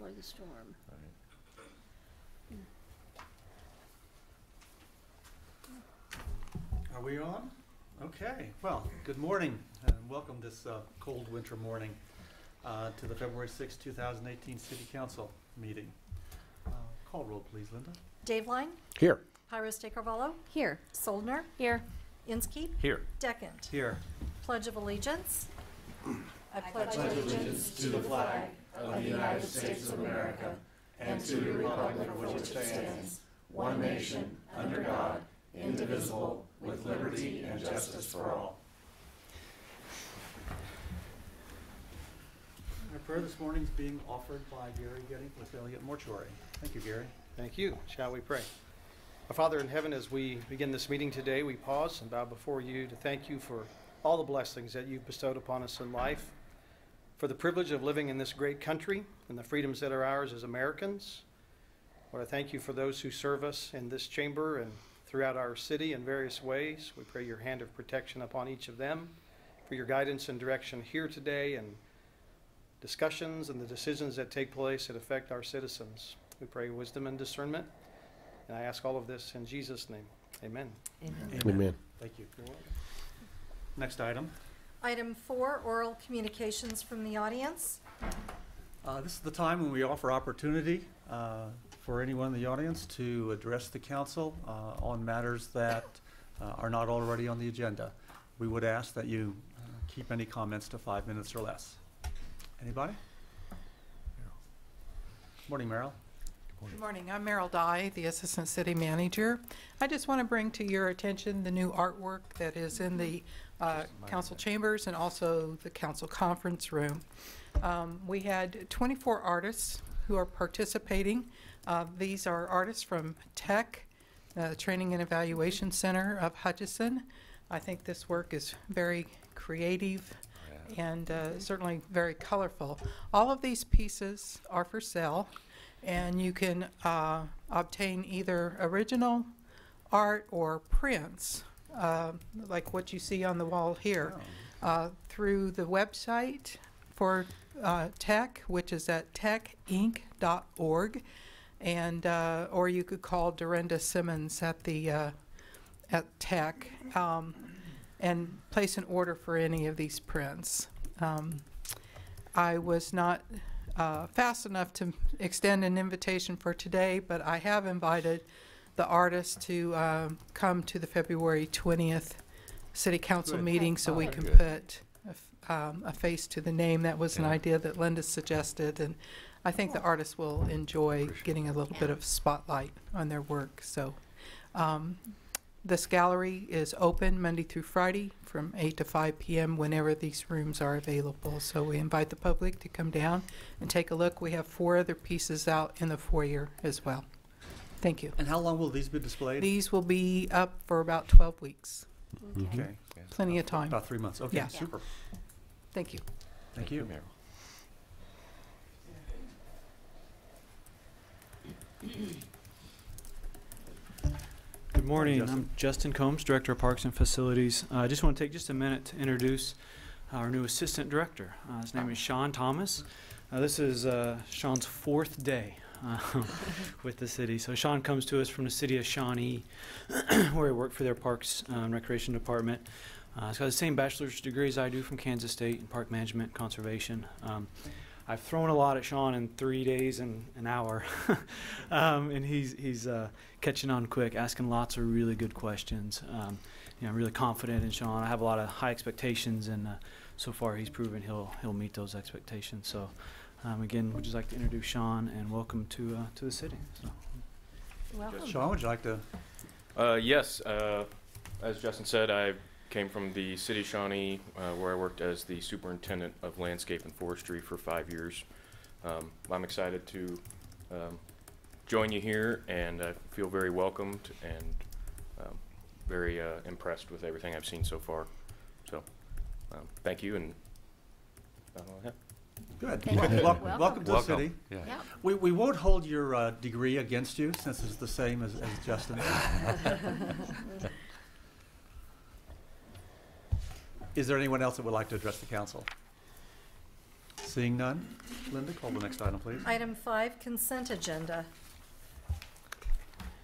before the storm. Are we on? Okay. Well, good morning and welcome this cold winter morning to the February 6, 2018 City Council meeting. Call roll, please, Linda. Dave Line? Here. Hyros de Carvalho? Here. Soldner? Here. Inskeep? Here. Deckent? Here. Pledge of Allegiance. I pledge allegiance to the flag of the United States of America and to the republic for which it stands, one nation, under God, indivisible, with liberty and justice for all. Our prayer this morning is being offered by Gary Getting with Elliott Mortuary. Thank you, Gary. Thank you. Shall we pray? Our Father in heaven, as we begin this meeting today, we pause and bow before you to thank you for all the blessings that you've bestowed upon us in life, for the privilege of living in this great country and the freedoms that are ours as Americans. Lord, I thank you for those who serve us in this chamber and throughout our city in various ways. We pray your hand of protection upon each of them, for your guidance and direction here today and discussions and the decisions that take place that affect our citizens. We pray wisdom and discernment, and I ask all of this in Jesus' name. Amen. Amen. Amen. Thank you. Next item. Item 4, oral communications from the audience. This is the time when we offer opportunity for anyone in the audience to address the council on matters that are not already on the agenda. We would ask that you keep any comments to 5 minutes or less. Anybody? Morning, Meryl. Good morning. I'm Meryl Dye, the Assistant City Manager. I just want to bring to your attention the new artwork that is in the council chambers and also the council conference room. We had 24 artists who are participating. These are artists from TEC, the Training and Evaluation Center of Hutchinson. I think this work is very creative and certainly very colorful. All of these pieces are for sale, and you can obtain either original art or prints, like what you see on the wall here, through the website for TEC, which is at techinc.org, and or you could call Dorinda Simmons at the at TEC and place an order for any of these prints. I was not fast enough to extend an invitation for today, but I have invited the artists to come to the February 20th City Council meeting so we can put a face to the name. That was an idea that Linda suggested, and I think the artists will enjoy getting a little bit of spotlight on their work. So this gallery is open Monday through Friday from 8 to 5 p.m. whenever these rooms are available. So we invite the public to come down and take a look. We have 4 other pieces out in the foyer as well. Thank you. And how long will these be displayed? These will be up for about 12 weeks. Okay. Plenty of time. About 3 months. Okay, Yeah. super. Thank you. Thank you. Good morning. Justin. I'm Justin Combs, Director of Parks and Facilities. I just want to take just a minute to introduce our new Assistant Director. His name is Sean Thomas. This is Sean's 4th day with the city. So Sean comes to us from the city of Shawnee, where he worked for their Parks and Recreation Department. He's got the same bachelor's degree as I do from Kansas State in Park Management Conservation. I've thrown a lot at Sean in 3 days and an hour, and he's catching on quick, asking lots of really good questions. I'm really confident in Sean. I have a lot of high expectations, and so far he's proven he'll meet those expectations. So, again, we'd just like to introduce Sean and welcome to the city. So. Welcome. Sean, would you like to? Yes. As Justin said, I came from the city of Shawnee, where I worked as the superintendent of landscape and forestry for 5 years. I'm excited to join you here, and I feel very welcomed and very impressed with everything I've seen so far. So thank you, and that's all I have. Good. Thank you. Welcome to the city. Yeah. We won't hold your degree against you since it's the same as Justin. Is there anyone else that would like to address the council? Seeing none, Linda, call the next item, please. Item 5, consent agenda.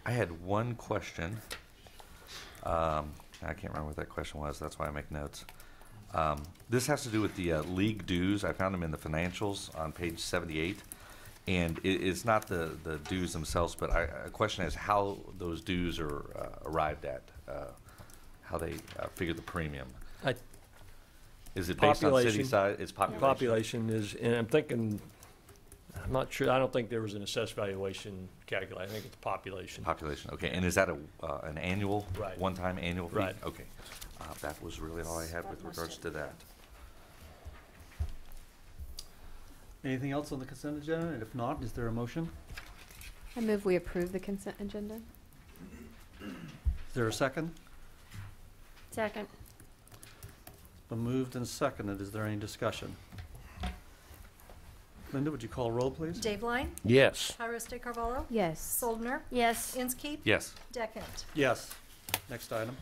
I had one question. I can't remember what that question was. That's why I make notes. This has to do with the league dues. I found them in the financials on page 78. And it's not the dues themselves, but a question is how those dues are arrived at, how they figure the premium. Is it based on city size? It's population. Population is, and I'm not sure, I don't think there was an assessed valuation calculated. I think it's population. Population, okay. And is that an annual, Right. one-time annual fee? Right. Okay. That was really all I had with regards to that. Anything else on the consent agenda? And if not, is there a motion? I move we approve the consent agenda. Is there a second? Second. It's been moved and seconded. Is there any discussion? Linda, would you call roll, please? Dave Line, Yes. Tyros de Carvalho, Yes. Soldner, Yes. Inskeep, Yes. Deckent. Yes. Next item.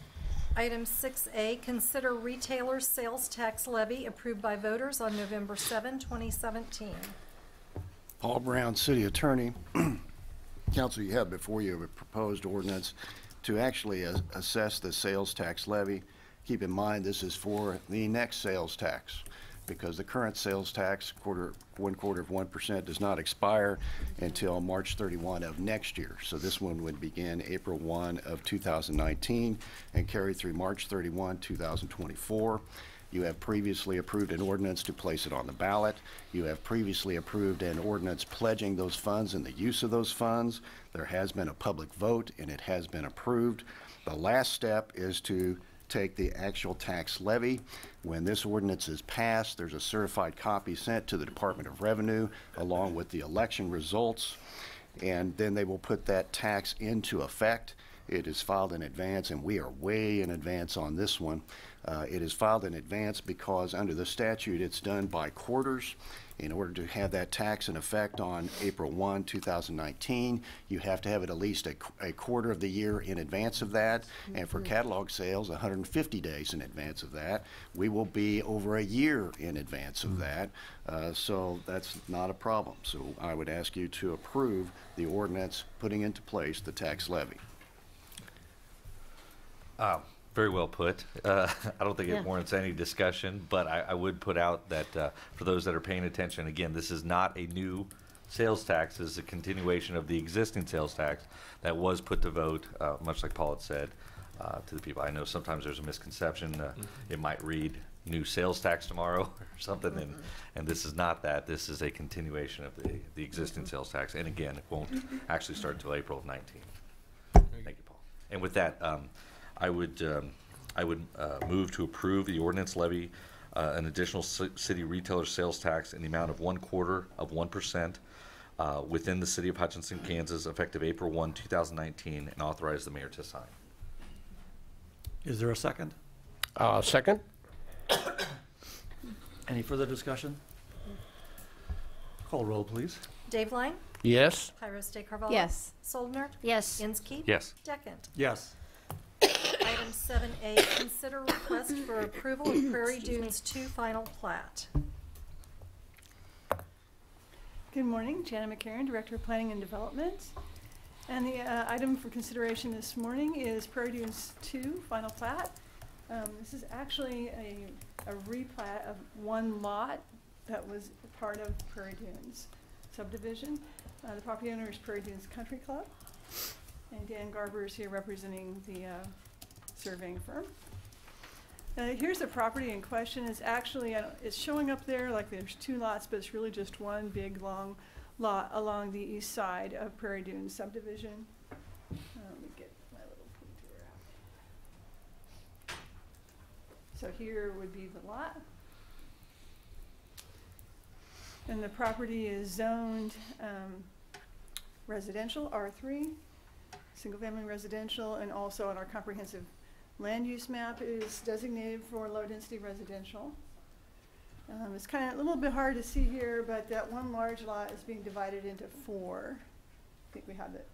Item 6A, consider retailer sales tax levy approved by voters on November 7, 2017. Paul Brown, City Attorney. Council, you have before you a proposed ordinance to actually assess the sales tax levy. Keep in mind, this is for the next sales tax, because the current sales tax, 1/4% does not expire until March 31 of next year. So this one would begin April 1 of 2019 and carry through March 31, 2024. You have previously approved an ordinance to place it on the ballot. You have previously approved an ordinance pledging those funds and the use of those funds. There has been a public vote and it has been approved. The last step is to take the actual tax levy. When this ordinance is passed, there's a certified copy sent to the Department of Revenue along with the election results, and then they will put that tax into effect. It is filed in advance, and we are way in advance on this one. It is filed in advance because under the statute it's done by quarters. In order to have that tax in effect on April 1, 2019, you have to have it at least a quarter of the year in advance of that. And for catalog sales, 150 days in advance of that. We will be over a year in advance of that. So that's not a problem. So I would ask you to approve the ordinance putting into place the tax levy. Very well put. I don't think it warrants any discussion, but I would put out that for those that are paying attention, again, this is not a new sales tax. This is a continuation of the existing sales tax that was put to vote, much like Paul had said, to the people. I know sometimes there's a misconception. It might read new sales tax tomorrow or something, and this is not that. This is a continuation of the existing sales tax. And again, it won't actually start until April of 19. Thank you, Paul. And with that, I would move to approve the ordinance levy an additional city retailer sales tax in the amount of 1/4% within the city of Hutchinson, Kansas, effective April 1, 2019, and authorize the mayor to sign. Is there a second? Second? Any further discussion? Call roll, please. Dave Line, Yes. Tyros de Carvalho. Yes. Soldner, Yes. Inskeep. Yes. Deckent. Yes. Item 7A, consider request for approval of Prairie Dunes 2 final plat. Good morning, Jana McCarron, Director of Planning and Development. And the item for consideration this morning is Prairie Dunes 2 final plat. This is actually a replat of one lot that was part of Prairie Dunes subdivision. The property owner is Prairie Dunes Country Club. And Dan Garber is here representing the surveying firm. Here's the property in question. It's actually, it's showing up there like there's two lots, but it's really just one big long lot along the east side of Prairie Dunes subdivision. Let me get my little pointer out. So here would be the lot. And the property is zoned residential, R3. Single-family residential, and also on our comprehensive land use map is designated for low-density residential. It's kind of a little bit hard to see here, but that one large lot is being divided into 4. I think we have it.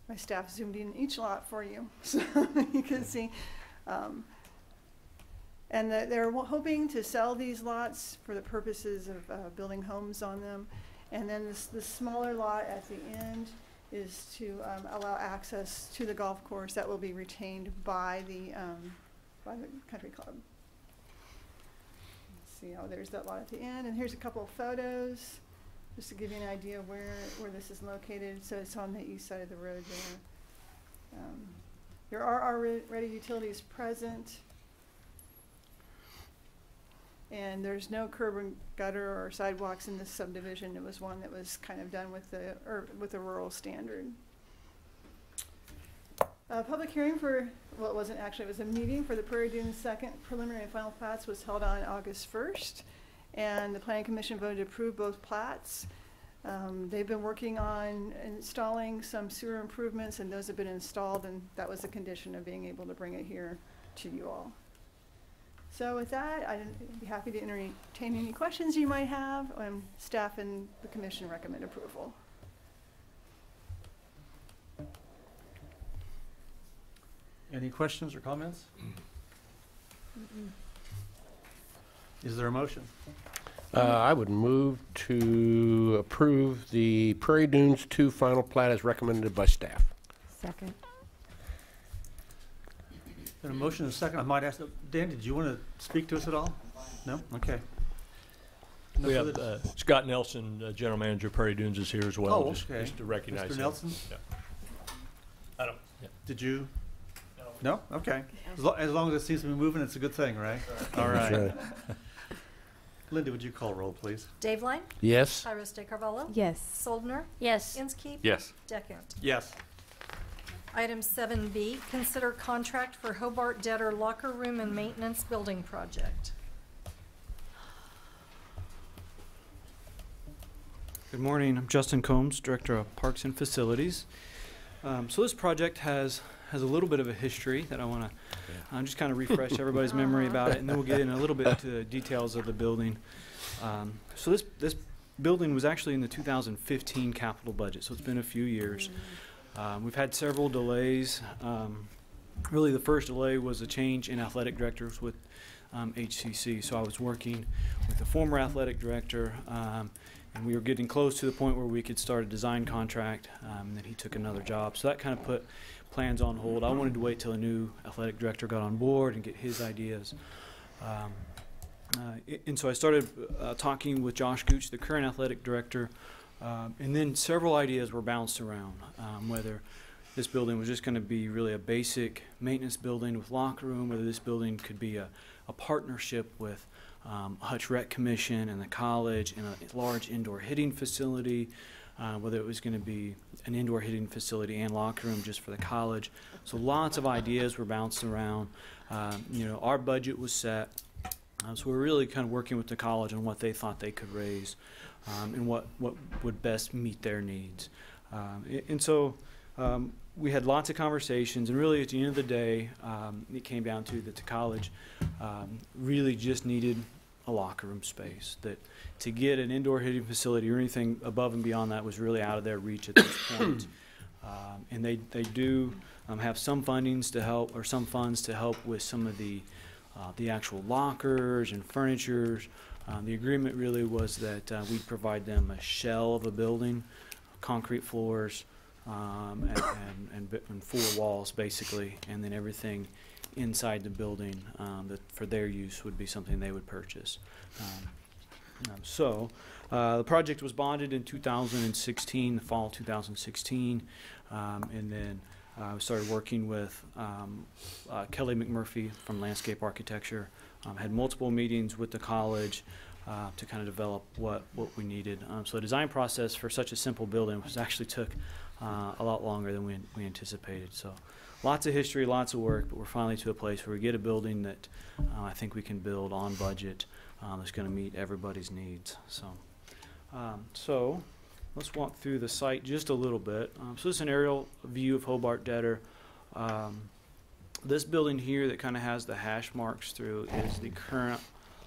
My staff zoomed in each lot for you, so you can see. And they're hoping to sell these lots for the purposes of building homes on them. And then the smaller lot at the end is to allow access to the golf course that will be retained by the country club. Let's see, oh, there's that lot at the end. And here's a couple of photos just to give you an idea of where this is located. So it's on the east side of the road there. There are already utilities present. And there's no curb and gutter or sidewalks in this subdivision. It was one that was kind of done with the rural standard. Public hearing for, well, it wasn't actually, it was a meeting for the Prairie Dunes second preliminary and final plats was held on August 1st. And the Planning Commission voted to approve both plats. They've been working on installing some sewer improvements, and those have been installed, and that was a condition of being able to bring it here to you all. So with that, I'd be happy to entertain any questions you might have. Staff and the commission recommend approval. Any questions or comments? Is there a motion? I would move to approve the Prairie Dunes 2 final plat as recommended by staff. Second. Been a motion and a second. I might ask, Dan, did you want to speak to us at all? No? Okay. No We further have Scott Nelson, General Manager of Prairie Dunes, is here as well. Oh, okay. Just to recognize Mr. him. Nelson? Yeah. I don't. Yeah. Did you? No? Okay. As long as it seems to be moving, it's a good thing, right? All right. That's right. Linda, would you call roll, please? Dave Line? Yes. Tyros de Carvalho? Yes. Soldner? Yes. Inskeep? Yes. Deckent? Yes. Item 7B, consider contract for Hobart Debtor Locker Room and Maintenance Building Project. Good morning. I'm Justin Combs, Director of Parks and Facilities. So this project has a little bit of a history that I want to just kind of refresh everybody's memory about it, and then we'll get in a little bit into the details of the building. So this building was actually in the 2015 capital budget, so it's been a few years. We've had several delays. Really, the first delay was a change in athletic directors with HCC. So I was working with the former athletic director, and we were getting close to the point where we could start a design contract, and then he took another job. So that kind of put plans on hold. I wanted to wait till a new athletic director got on board and get his ideas. And so I started talking with Josh Gooch, the current athletic director, and then several ideas were bounced around, whether this building was just going to be really a basic maintenance building with locker room, whether this building could be a partnership with Hutch Rec Commission and the college and a large indoor hitting facility, whether it was going to be an indoor hitting facility and locker room just for the college. So lots of ideas were bounced around. Our budget was set, so we're really kind of working with the college on what they thought they could raise and what would best meet their needs. So we had lots of conversations, and really at the end of the day, it came down to that the college really just needed a locker room space. That to get an indoor hitting facility or anything above and beyond that was really out of their reach at this point. And they do have some fundings to help, or some funds to help with some of the actual lockers and furniture. The agreement really was that we'd provide them a shell of a building, concrete floors, and 4 walls basically, and then everything inside the building that for their use would be something they would purchase. The project was bonded in 2016, the fall of 2016, and then we started working with Kelly McMurphy from Landscape Architecture. Had multiple meetings with the college to kind of develop what we needed. So the design process for such a simple building actually took a lot longer than we anticipated. So lots of history, lots of work, but we're finally to a place where we get a building that I think we can build on budget that's going to meet everybody's needs. So let's walk through the site just a little bit. So this is an aerial view of Hobart Debtor. This building here that kind of has the hash marks through is the current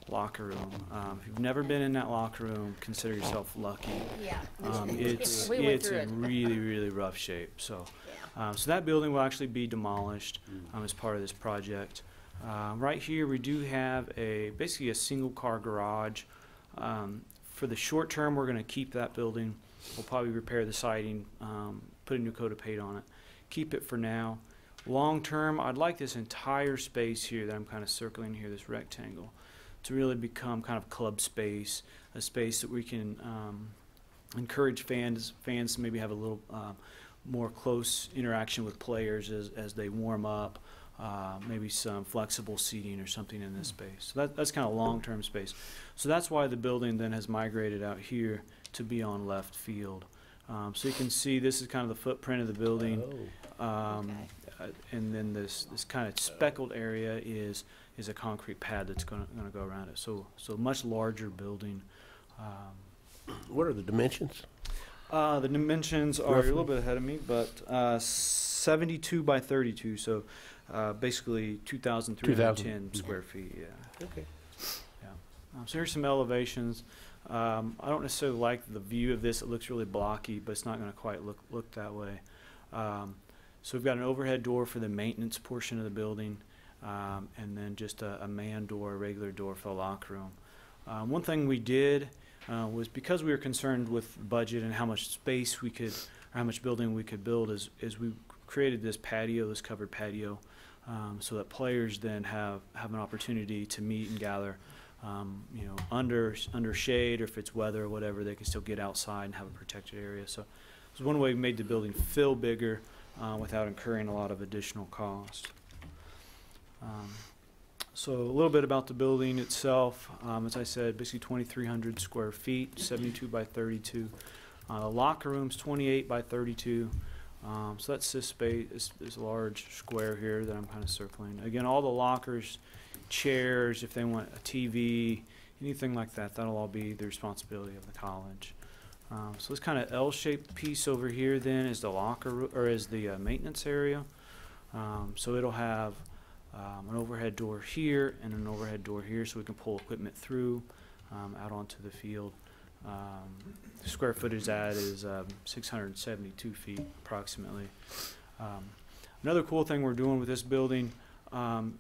locker room. If you've never been in that locker room, consider yourself lucky. Yeah. It's We went through in really, really rough shape. So that building will actually be demolished as part of this project. Right here, we do have basically a single-car garage. For the short term, we're going to keep that building. We'll probably repair the siding, put a new coat of paint on it, keep it for now. Long term, I'd like this entire space here that I'm kind of circling here, this rectangle, to really become kind of club space, a space that we can encourage fans to maybe have a little more close interaction with players as they warm up, maybe some flexible seating or something in this space. So that's kind of long-term space. So that's why the building then has migrated out here to be on left field. So you can see this is kind of the footprint of the building. And then this kind of speckled area is a concrete pad that's going to go around it. So much larger building. What are the dimensions? The dimensions are a little bit ahead of me, but 72 by 32, so basically 2,310 square feet. Yeah. Okay. Yeah. So here's some elevations. I don't necessarily like the view of this. It looks really blocky, but it's not going to quite look that way. So we've got an overhead door for the maintenance portion of the building, and then just a man door, a regular door for the locker room. One thing we did was, because we were concerned with budget and how much space we could, or how much building we could build, is we created this patio, this covered patio, so that players then have an opportunity to meet and gather, under shade, or if it's weather or whatever, they can still get outside and have a protected area. So it's one way we made the building feel bigger without incurring a lot of additional cost. So a little bit about the building itself. As I said, basically 2,300 square feet, 72 by 32. The locker room's 28 by 32. So that's this space, this large square here that I'm kind of circling. Again, all the lockers, chairs, if they want a TV, anything like that, that'll all be the responsibility of the college. So this kind of L-shaped piece over here then is the is the maintenance area. So it'll have an overhead door here and an overhead door here, so we can pull equipment through out onto the field. The square footage at is 672 feet approximately. Another cool thing we're doing with this building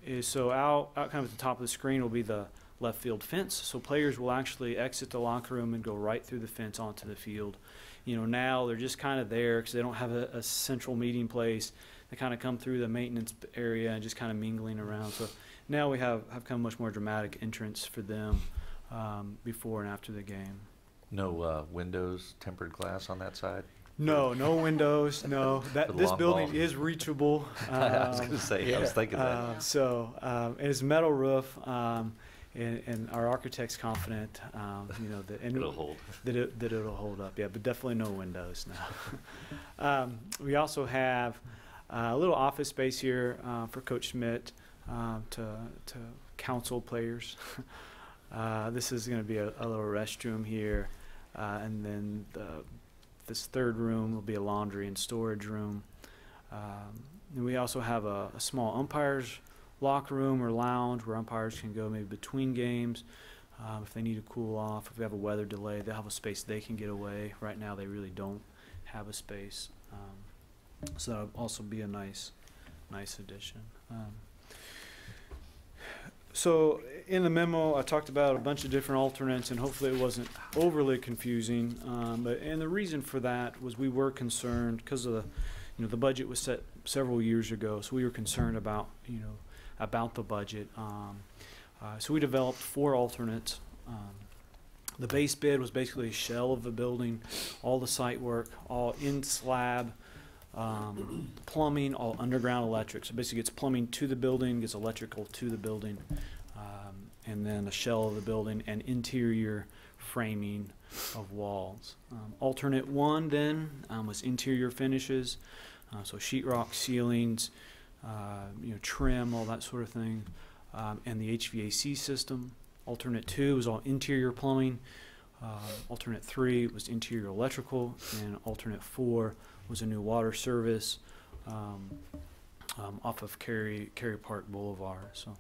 is, so out kind of at the top of the screen will be the left field fence, so players will actually exit the locker room and go right through the fence onto the field. Now they're just kind of there because they don't have a central meeting place. They kind of come through the maintenance area and just kind of mingling around. So now we have kind of much more dramatic entrance for them before and after the game. No windows, tempered glass on that side? No windows. No, this building ball. is reachable. I was going to say, I was thinking that. And it's metal roof. And our architect's confident, that it'll hold. that it'll hold up. Yeah, but definitely no windows now. We also have a little office space here for Coach Schmidt to counsel players. This is going to be a little restroom here, and then this third room will be a laundry and storage room. And we also have a small umpires locker room or lounge where umpires can go maybe between games if they need to cool off. If we have a weather delay, they'll have a space they can get away. Right now they really don't have a space, so that'll also be a nice addition. So in the memo I talked about a bunch of different alternates, and hopefully it wasn't overly confusing, and the reason for that was we were concerned because of the budget was set several years ago, so we were concerned about the budget. So we developed 4 alternates. The base bid was basically a shell of the building, all the site work, all in slab, plumbing, all underground electric. So basically gets plumbing to the building, gets electrical to the building, and then a shell of the building and interior framing of walls. Alternate 1 then was interior finishes, so sheetrock ceilings, trim, all that sort of thing, and the HVAC system. Alternate 2 was all interior plumbing. Alternate 3 was interior electrical, and alternate 4 was a new water service off of Cary Park Boulevard. So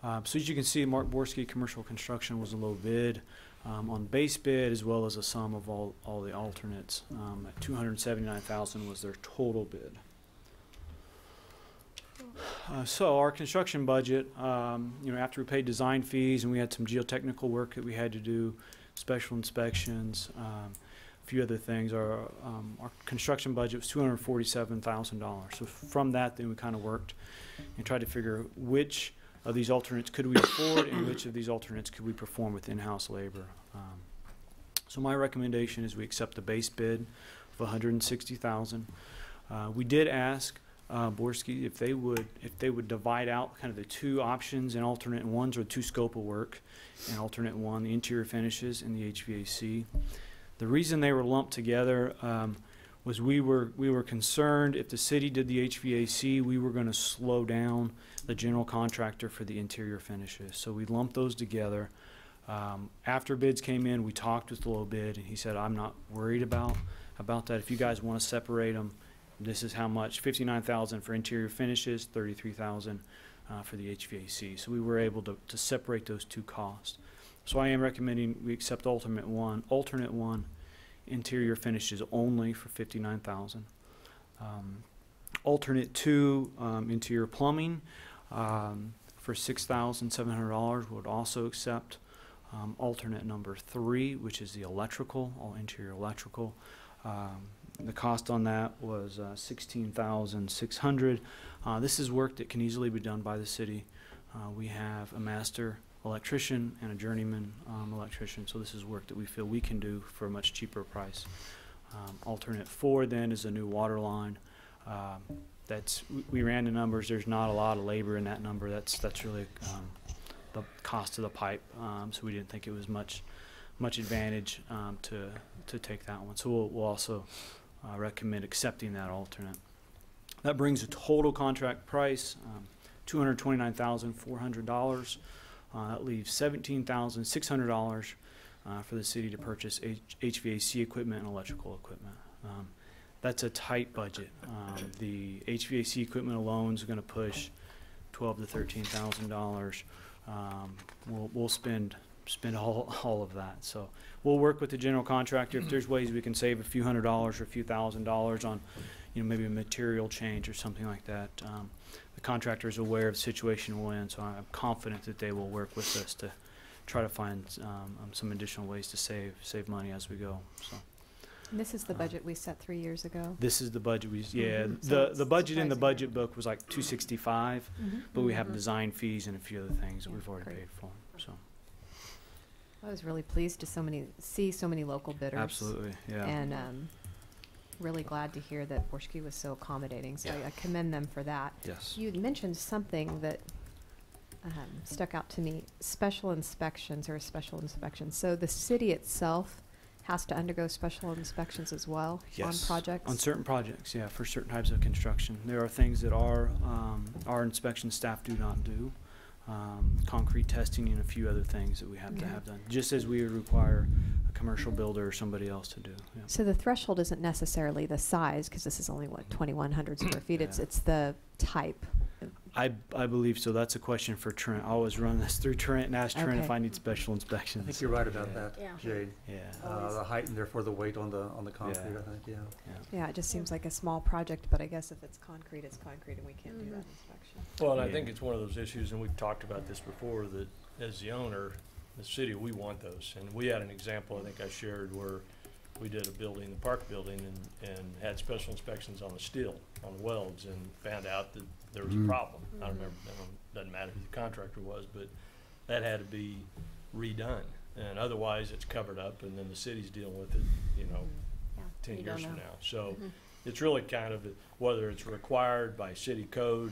as you can see, Mark Borski Commercial Construction was a low bid on base bid, as well as a sum of all the alternates. At $279,000 was their total bid. So our construction budget, after we paid design fees and we had some geotechnical work that we had to do, special inspections, a few other things, our construction budget was $247,000. So from that, then we kind of worked and tried to figure which of these alternates could we afford and which of these alternates could we perform with in-house labor. So my recommendation is we accept the base bid of $160,000. We did ask Borski if they would divide out kind of the two options, and alternate ones or two scope of work, and alternate one, the interior finishes and the HVAC. The reason they were lumped together was we were concerned if the city did the HVAC, we were going to slow down the general contractor for the interior finishes. So we lumped those together. After bids came in, we talked with the low bid, and he said, I'm not worried about that. If you guys want to separate them, this is how much: $59,000 for interior finishes, $33,000 for the HVAC. So we were able to separate those two costs. So I am recommending we accept alternate one, interior finishes only for $59,000. Alternate two, interior plumbing for $6,700 would also accept. Alternate number 3, which is the electrical, all interior electrical. The cost on that was $16,600. This is work that can easily be done by the city. We have a master electrician and a journeyman electrician, so this is work that we feel we can do for a much cheaper price. Alternate 4 then is a new water line. We ran the numbers. There's not a lot of labor in that number. That's really the cost of the pipe. So we didn't think it was much advantage to take that one. So we'll also recommend accepting that alternate. That brings the total contract price $229,400. That leaves $17,600 for the city to purchase HVAC equipment and electrical equipment. That's a tight budget. The HVAC equipment alone is going to push $12,000 to $13,000. We'll spend all of that. So we'll work with the general contractor if there's ways we can save a few $100s or a few $1,000s on, maybe a material change or something like that. The contractor is aware of the situation we're in, so I'm confident that they will work with us to try to find some additional ways to save money as we go. So. And this is the budget we set 3 years ago. This is the budget So the budget in the surprising. budget book was like $265, but we have design fees and a few other things that we've already great. paid for. So I was really pleased to see so many local bidders. absolutely, yeah. And really glad to hear that Borski was so accommodating. So I commend them for that. Yes. You mentioned something that stuck out to me: special inspections or special inspections. So the city itself has to undergo special inspections as well on projects? On certain projects, yeah, for certain types of construction. There are things that our inspection staff do not do. Concrete testing and a few other things that we have to have done, just as we would require a commercial builder or somebody else to do. Yeah. So the threshold isn't necessarily the size, because this is only, 2,100 square feet. It's the type. I believe so. That's a question for Trent. I always run this through Trent and ask Trent if I need special inspections. I think you're right about that, Jade. Yeah. The height and therefore the weight on the concrete, I think, Yeah, it just seems like a small project, but I guess if it's concrete, and we can't do that inspection. Well, and I think it's one of those issues, and we've talked about this before, that as the owner, the city, we want those. And we had an example, I think I shared, where we did a building, the park building, and had special inspections on the steel, on the welds, and found out that there was a problem. I don't remember, doesn't matter who the contractor was, but that had to be redone. And otherwise, it's covered up, and then the city's dealing with it, 10 years from now. So it's really kind of whether it's required by city code.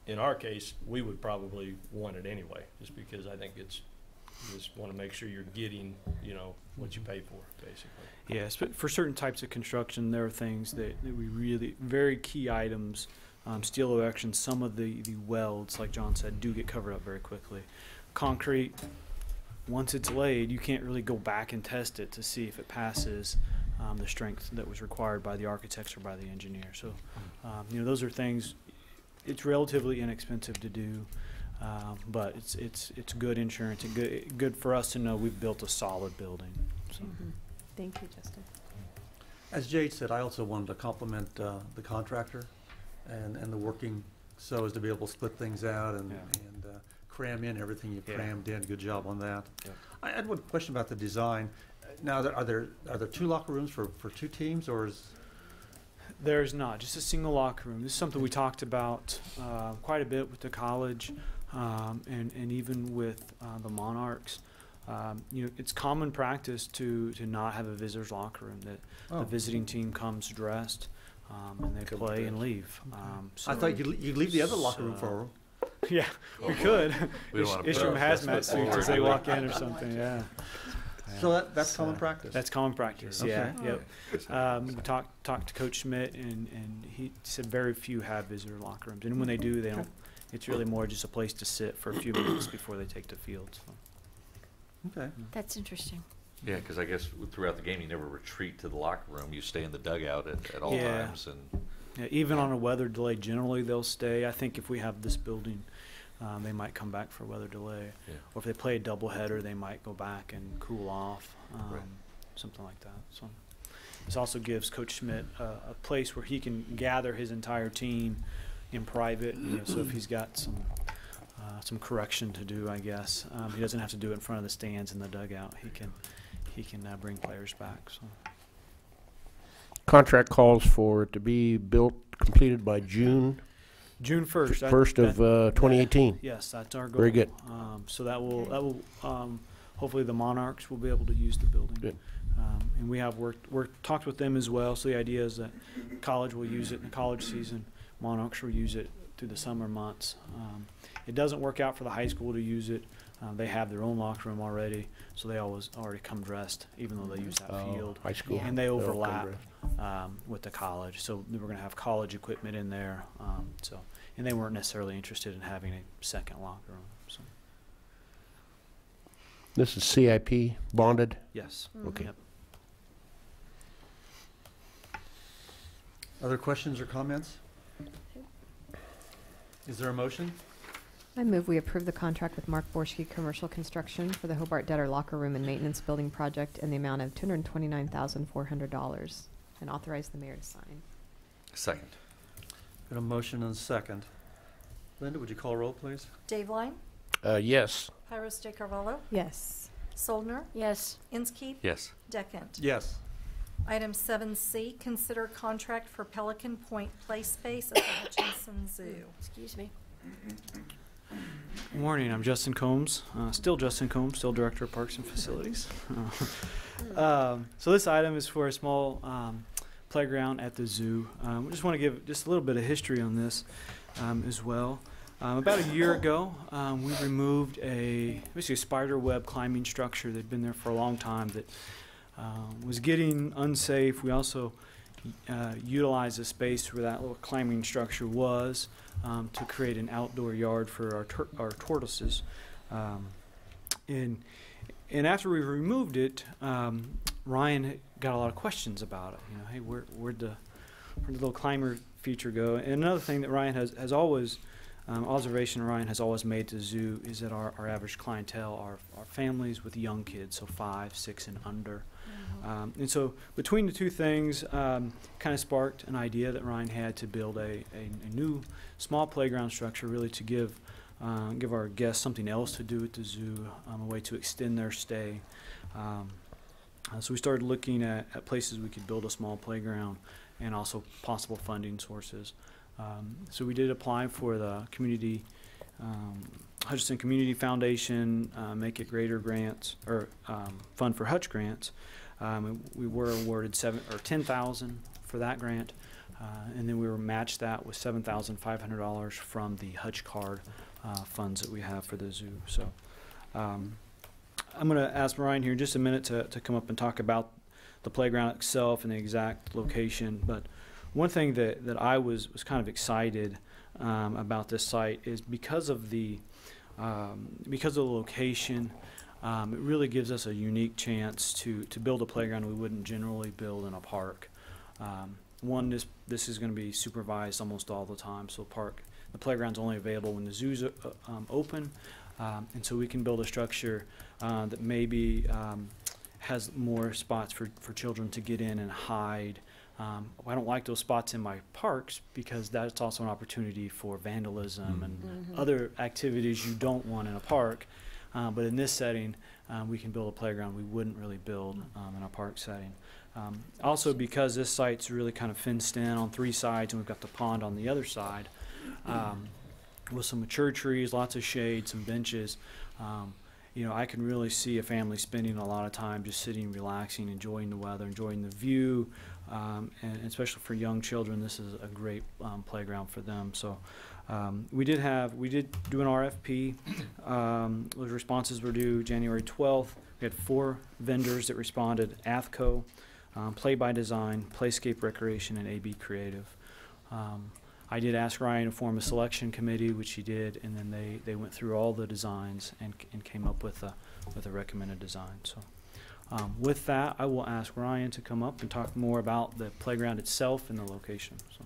In our case, we would probably want it anyway, just because I think you just want to make sure you're getting, what you pay for, basically. Yes, but for certain types of construction, there are things that we really, very key items, steel erection, some of the welds, like John said, do get covered up very quickly. Concrete, once it's laid, you can't really go back and test it to see if it passes the strength that was required by the architects or by the engineer. So, those are things, it's relatively inexpensive to do. But it's good insurance and good for us to know we've built a solid building. So. Thank you, Justin. As Jade said, I also wanted to compliment the contractor and the working so as to be able to split things out and, Yeah. and cram in everything you've Yeah. crammed in. Good job on that. Yeah. I had one question about the design. Now, are there 2 locker rooms for 2 teams, or is? There's not, just a single locker room. This is something we talked about quite a bit with the college and even with the Monarchs. You know, it's common practice to not have a visitor's locker room, that Oh. the visiting team comes dressed and they play and leave. I thought you'd leave the other locker room for them. Yeah, we could. We don't wanna Issue them put hazmat us suits as they walk in or something, yeah. So that's common practice? That's common practice, yeah, Okay. yep. We talked to Coach Schmidt, and he said very few have visitor locker rooms. And when they do, they don't, it's really more just a place to sit for a few minutes before they take the field, so. Okay. That's interesting. Yeah, because I guess throughout the game, you never retreat to the locker room. You stay in the dugout at all Yeah. times. And Yeah, even on a weather delay, generally they'll stay. I think if we have this building, they might come back for a weather delay. Yeah. Or if they play a doubleheader, they might go back and cool off, Right. something like that. So this also gives Coach Schmidt a place where he can gather his entire team in private. You know, so if he's got some correction to do, I guess he doesn't have to do it in front of the stands in the dugout. He can bring players back. So. Contract calls for it to be built, completed by June June 1st. 1st of 2018. Yes, that's our goal. Very good. So that will hopefully the Monarchs will be able to use the building. Good. And we have talked with them as well. So the idea is that college will use it in the college season. Monarchs will use it through the summer months. It doesn't work out for the high school to use it. They have their own locker room already, so they already come dressed, even though they use that field. High school. And they They'll come overlap dressed. with the college, so we're going to have college equipment in there. And they weren't necessarily interested in having a second locker room. So This is CIP bonded. yes. Okay. Yep. Other questions or comments? Is there a motion? I move we approve the contract with Mark Borschke Commercial Construction for the Hobart Debtor Locker Room and Maintenance Building Project in the amount of $229,400 and authorize the mayor to sign. second. Got a motion and a second. Linda, would you call roll, please? Dave Line, Yes. Pyros de Carvalho, Yes. Soldner, Yes. Inskeep, Yes. Deckent. Yes. Item 7C, consider contract for Pelican Point Play Space at the Hutchinson Zoo. Excuse me. Good morning. I'm Justin Combs, still Justin Combs, still Director of Parks and Facilities. So this item is for a small playground at the zoo. We just want to give just a little bit of history on this as well. About a year ago, we removed basically a spider web climbing structure that had been there for a long time that was getting unsafe. We also utilized the space where that little climbing structure was to create an outdoor yard for our tortoises. And after we removed it, Ryan got a lot of questions about it. You know, hey, where'd the little climber feature go? And another thing that Ryan has always observation Ryan has always made to the zoo is that our average clientele are families with young kids, so 5, 6, and under. And so between the two things, kind of sparked an idea that Ryan had to build a new small playground structure, really to give our guests something else to do at the zoo, a way to extend their stay. So we started looking at places we could build a small playground and also possible funding sources. So we did apply for the Hutchinson Community Foundation Make It Greater grants, or Fund for Hutch grants. We were awarded $10,000 for that grant, and then we were matched that with $7,500 from the Hutch card funds that we have for the zoo. So I'm going to ask Ryan here in just a minute to come up and talk about the playground itself and the exact location. But one thing that I was kind of excited about this site is because of the location. It really gives us a unique chance to build a playground we wouldn't generally build in a park. One, this is going to be supervised almost all the time, so the playground's only available when the zoo's open, and so we can build a structure that maybe has more spots for children to get in and hide I don't like those spots in my parks because that's also an opportunity for vandalism and other activities you don't want in a park. But in this setting, we can build a playground we wouldn't really build in a park setting. Also, because this site's really kind of fenced in on 3 sides, and we've got the pond on the other side, with some mature trees, lots of shade, some benches, you know, I can really see a family spending a lot of time just sitting, relaxing, enjoying the weather, enjoying the view, and especially for young children, this is a great playground for them. So we did do an RFP. Those responses were due January 12th. We had 4 vendors that responded: Athco, Play by Design, Playscape Recreation, and AB Creative. I did ask Ryan to form a selection committee, which he did, and then they went through all the designs and came up with a recommended design. So with that, I will ask Ryan to come up and talk more about the playground itself and the location. So.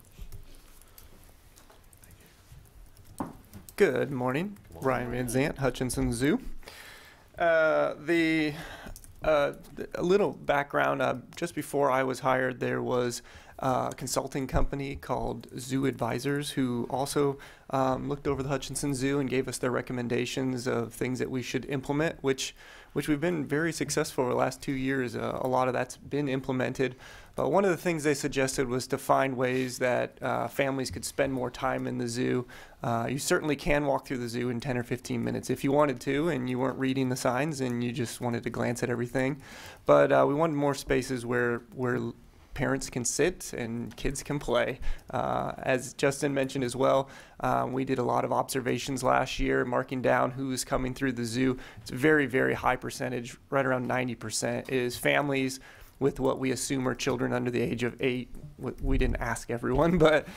Good morning. Ryan Van Zant, Hutchinson Zoo. A little background, just before I was hired, there was a consulting company called Zoo Advisors who also looked over the Hutchinson Zoo and gave us their recommendations of things that we should implement, which we've been very successful over the last 2 years. A lot of that's been implemented. But one of the things they suggested was to find ways that families could spend more time in the zoo. You certainly can walk through the zoo in 10 or 15 minutes if you wanted to, and you weren't reading the signs and you just wanted to glance at everything. But we wanted more spaces where parents can sit and kids can play. As Justin mentioned as well, we did a lot of observations last year, marking down who's coming through the zoo. It's a very, very high percentage, right around 90%, is families with what we assume are children under the age of 8. We didn't ask everyone, but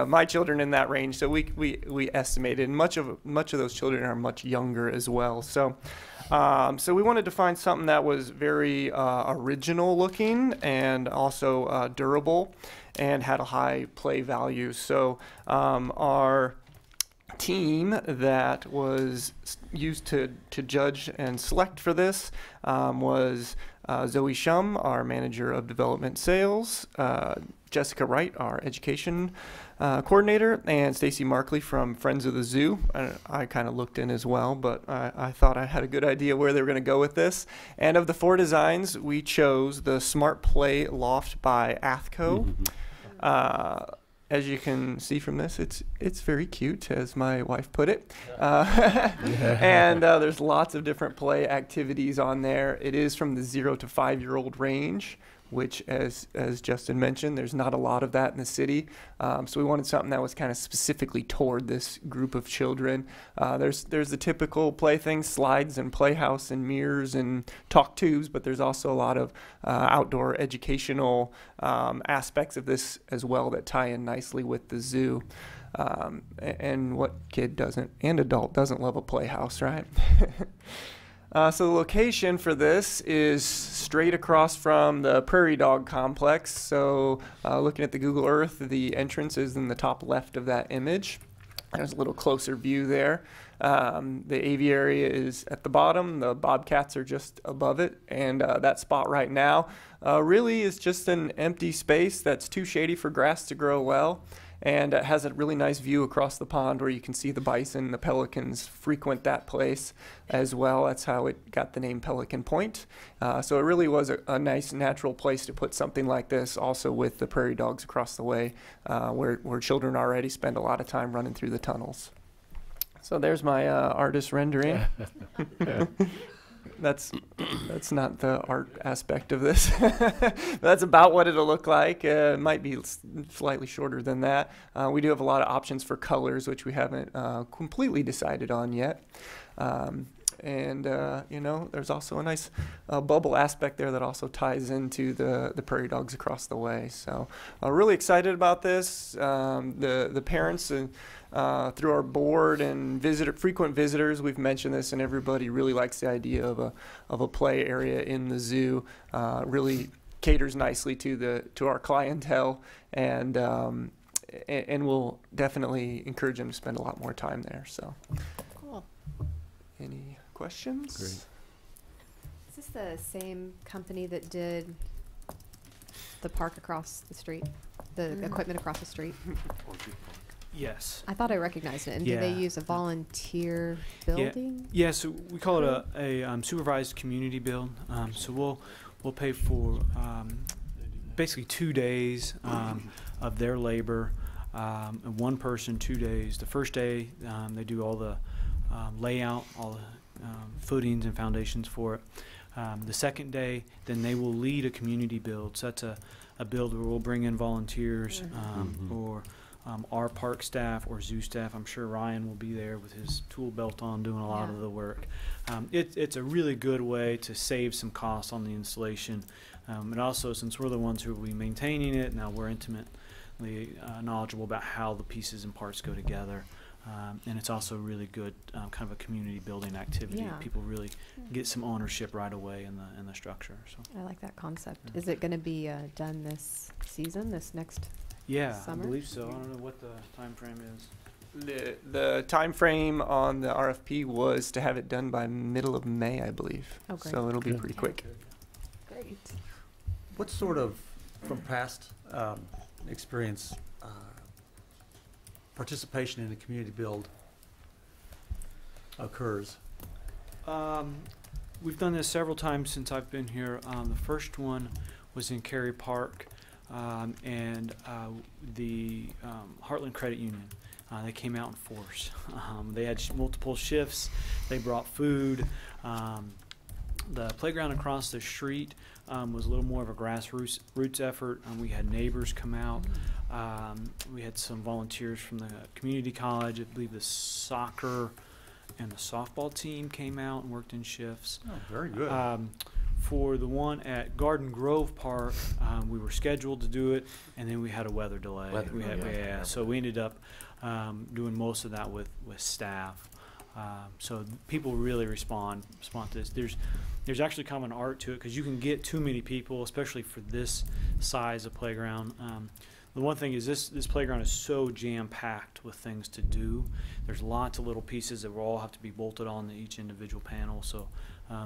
my children in that range. So we estimated, and much of those children are much younger as well. So we wanted to find something that was very original looking and also durable and had a high play value. So our team that was used to judge and select for this was Zoe Shum, our manager of development sales, Jessica Wright, our education coordinator, and Stacy Markley from Friends of the Zoo. I kind of looked in as well, but I thought I had a good idea where they were going to go with this. And of the 4 designs, we chose the Smart Play Loft by Athco. As you can see from this, it's very cute, as my wife put it. And there's lots of different play activities on there. It is from the 0 to 5-year-old range, which, as Justin mentioned, there's not a lot of that in the city. So we wanted something that was kind of specifically toward this group of children. There's the typical play things, slides and playhouse and mirrors and talk tubes, but there's also a lot of outdoor educational aspects of this as well that tie in nicely with the zoo. And what kid doesn't, and adult doesn't love a playhouse, right? So the location for this is straight across from the Prairie Dog Complex. So looking at the Google Earth, the entrance is in the top left of that image. There's a little closer view there. The aviary is at the bottom. The bobcats are just above it. And that spot right now really is just an empty space that's too shady for grass to grow well. And it has a really nice view across the pond where you can see the bison and the pelicans frequent that place as well. That's how it got the name Pelican Point. So it really was a nice natural place to put something like this, also with the prairie dogs across the way where children already spend a lot of time running through the tunnels. So there's my artist rendering. That's not the art aspect of this. That's about what it'll look like. It might be slightly shorter than that. We do have a lot of options for colors, which we haven't completely decided on yet. And there's also a nice bubble aspect there that also ties into the prairie dogs across the way. So really excited about this. The parents through our board and frequent visitors, we've mentioned this, and everybody really likes the idea of a play area in the zoo. Really caters nicely to our clientele, and we'll definitely encourage them to spend a lot more time there. So, cool. Any questions? Great. Is this the same company that did the park across the street, the equipment across the street? Yes. I thought I recognized it. And do they Yeah. use a volunteer building? Yeah, so we call it a supervised community build. So we'll pay for basically 2 days of their labor, and one person 2 days. The first day they do all the layout, all the footings and foundations for it. The second day, then they will lead a community build. So that's a build where we'll bring in volunteers or our park staff or zoo staff. I'm sure Ryan will be there with his tool belt on doing a lot of the work. It's a really good way to save some costs on the installation. And also, since we're the ones who will be maintaining it, now we're intimately knowledgeable about how the pieces and parts go together. And it's also really good kind of a community building activity. Yeah. People really get some ownership right away in the structure. So I like that concept. Is it going to be done this season, this next summer? I believe so. I don't know what the time frame is. The time frame on the RFP was to have it done by middle of May, I believe. Oh, great. So it'll be pretty quick. Great. What sort of, from past experience, participation in a community build occurs? We've done this several times since I've been here. The first one was in Cary Park, and the Heartland Credit Union. They came out in force. They had multiple shifts. They brought food. The playground across the street was a little more of a grassroots effort. We had neighbors come out. We had some volunteers from the community college. I believe the soccer and the softball team came out and worked in shifts. Oh, very good. For the one at Garden Grove Park, we were scheduled to do it, and then we had a weather delay. So we ended up doing most of that with staff. So people really respond to this. There's actually kind of an art to it because you can get too many people, especially for this size of playground. The one thing is this playground is so jam-packed with things to do. There's lots of little pieces that will all have to be bolted on to each individual panel. So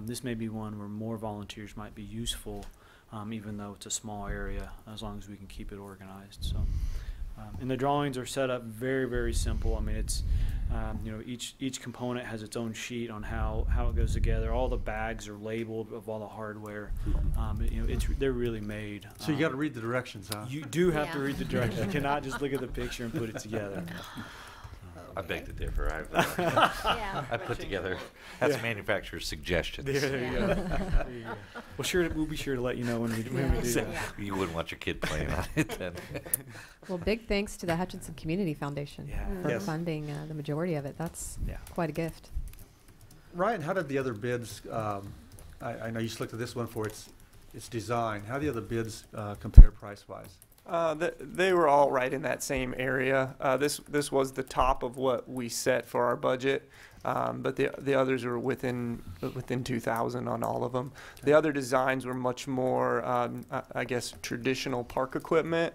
this may be one where more volunteers might be useful, even though it's a small area, as long as we can keep it organized. So, and the drawings are set up very, very simple. I mean, it's each component has its own sheet on how it goes together. All the bags are labeled of all the hardware. They're really made. So you got to read the directions, huh? You do have to read the directions. You cannot just look at the picture and put it together. I beg to differ. I put together, that's manufacturer's suggestions. There you go. There you go. We'll be sure to let you know when we do that. You wouldn't want your kid playing on it then. Well, big thanks to the Hutchinson Community Foundation for funding the majority of it. That's quite a gift. Ryan, how did the other bids, I know you selected this one for its design. How did the other bids compare price-wise? They were all right in that same area. This was the top of what we set for our budget, but the others were within 2,000 on all of them. The other designs were much more, I guess, traditional park equipment,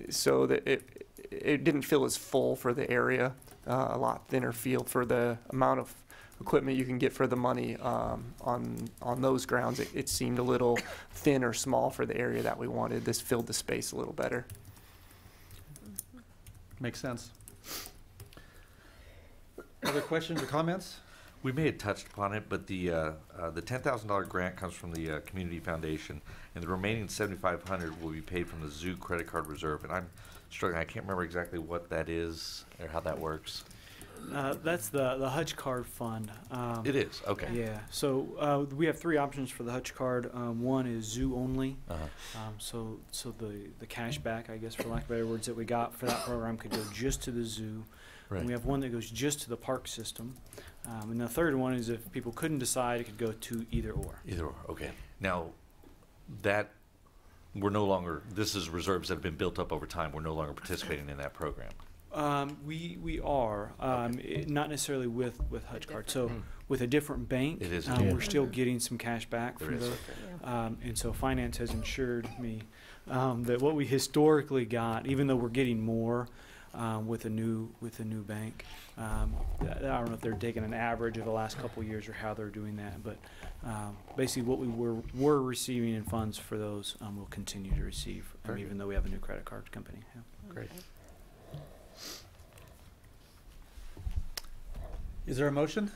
so that it didn't feel as full for the area. A lot thinner feel for the amount of equipment you can get for the money on those grounds. It seemed a little thin or small for the area that we wanted. This filled the space a little better. Makes sense. Other questions or comments? We may have touched upon it, but the $10,000 grant comes from the Community Foundation, and the remaining $7,500 will be paid from the zoo credit card reserve. And I'm struggling. I can't remember exactly what that is or how that works. That's the Hutch Card Fund. It is, okay. Yeah, so we have three options for the Hutch Card. One is zoo only. So the cash back, I guess, for lack of better words, that we got for that program could go just to the zoo. Right. And we have one that goes just to the park system. And the third one is if people couldn't decide, it could go to either or. Either or, okay. Now, this is reserves that have been built up over time. We're no longer participating in that program. We are not necessarily with Hutch Card. So with a different bank, it is we're still getting some cash back from those. And so finance has ensured me that what we historically got, even though we're getting more, with a new bank. I don't know if they're taking an average of the last couple of years or how they're doing that, but basically what we were receiving in funds for those, we'll continue to receive, even though we have a new credit card company. Yeah. Great. Is there a motion?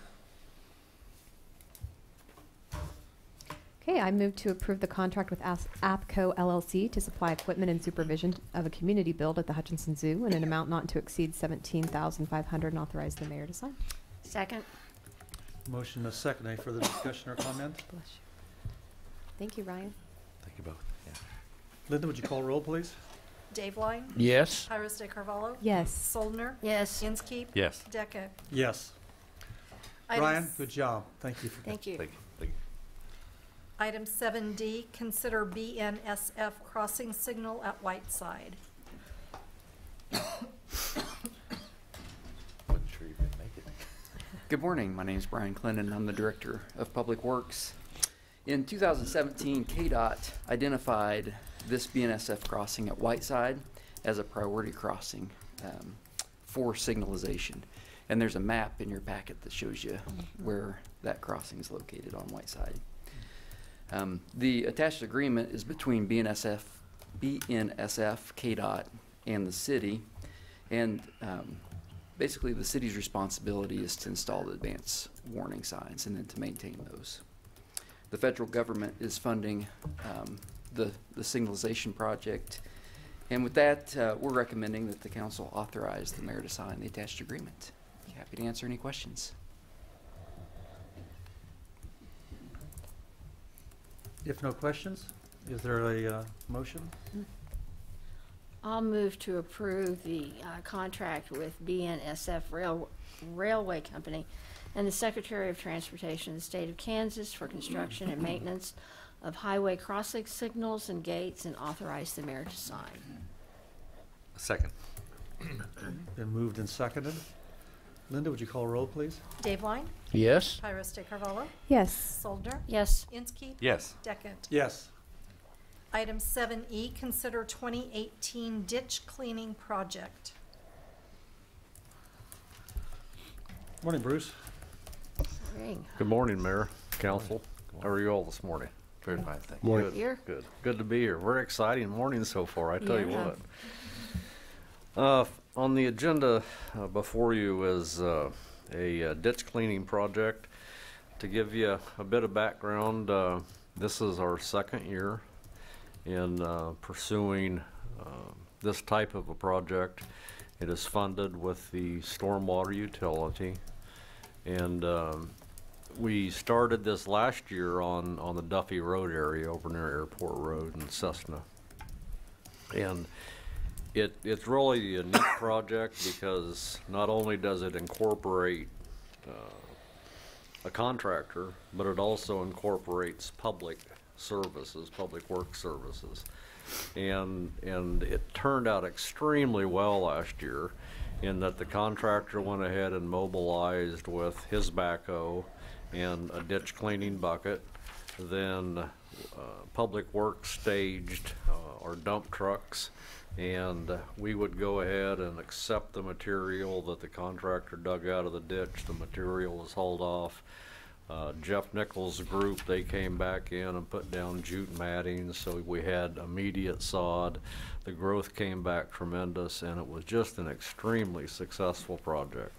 Okay, I move to approve the contract with APCO LLC to supply equipment and supervision of a community build at the Hutchinson Zoo in an amount not to exceed $17,500 and authorize the mayor to sign. Second. Motion and a second. Any further discussion or comment? Bless you. Thank you, Ryan. Thank you both. Yeah. Linda, would you call roll, please? Dave Line? Yes. Pyrus de Carvalho? Yes. Soldner? Yes. Inskeep? Yes. Deckett? Yes. Ryan, good job. Thank you. Thank you. Thank you. Thank you. Item 7D, consider BNSF crossing signal at Whiteside. Wasn't sure you could make it. Good morning. My name is Brian Clinton. I'm the Director of Public Works. In 2017, KDOT identified this BNSF crossing at Whiteside as a priority crossing for signalization. And there's a map in your packet that shows you where that crossing is located on Whiteside. The attached agreement is between BNSF, KDOT, and the city. And basically the city's responsibility is to install the advance warning signs and then to maintain those. The federal government is funding the signalization project. And with that, we're recommending that the council authorize the mayor to sign the attached agreement. Happy to answer any questions. If no questions, is there a motion? I'll move to approve the contract with BNSF Railway Company and the Secretary of Transportation of the State of Kansas for construction and maintenance of highway crossing signals and gates, and authorize the mayor to sign. Second. Been moved and seconded. Linda, would you call roll, please? Dave Line? Yes. Pyrus de Carvalho? Yes. Soldner? Yes. Inskeep? Yes. Deckett? Yes. Item 7E, consider 2018 ditch cleaning project. Morning, Bruce. Ring. Good morning, Mayor, Council. How are you all this morning? Very fine, thank you. Morning. Here. Good. Good to be here. Very exciting morning so far, I tell you Yeah. what. On the agenda before you is a ditch cleaning project. To give you a bit of background, this is our second year in pursuing this type of a project. It is funded with the stormwater utility, and we started this last year on the Duffy Road area over near Airport Road in Cessna. And it's really a neat project because not only does it incorporate a contractor, but it also incorporates public services, public work services. And it turned out extremely well last year in that the contractor went ahead and mobilized with his backhoe and a ditch cleaning bucket. Then public works staged our dump trucks, and we would go ahead and accept the material that the contractor dug out of the ditch. The material was hauled off. Jeff Nichols' group, they came back in and put down jute matting, so we had immediate sod. The growth came back tremendous, and it was just an extremely successful project.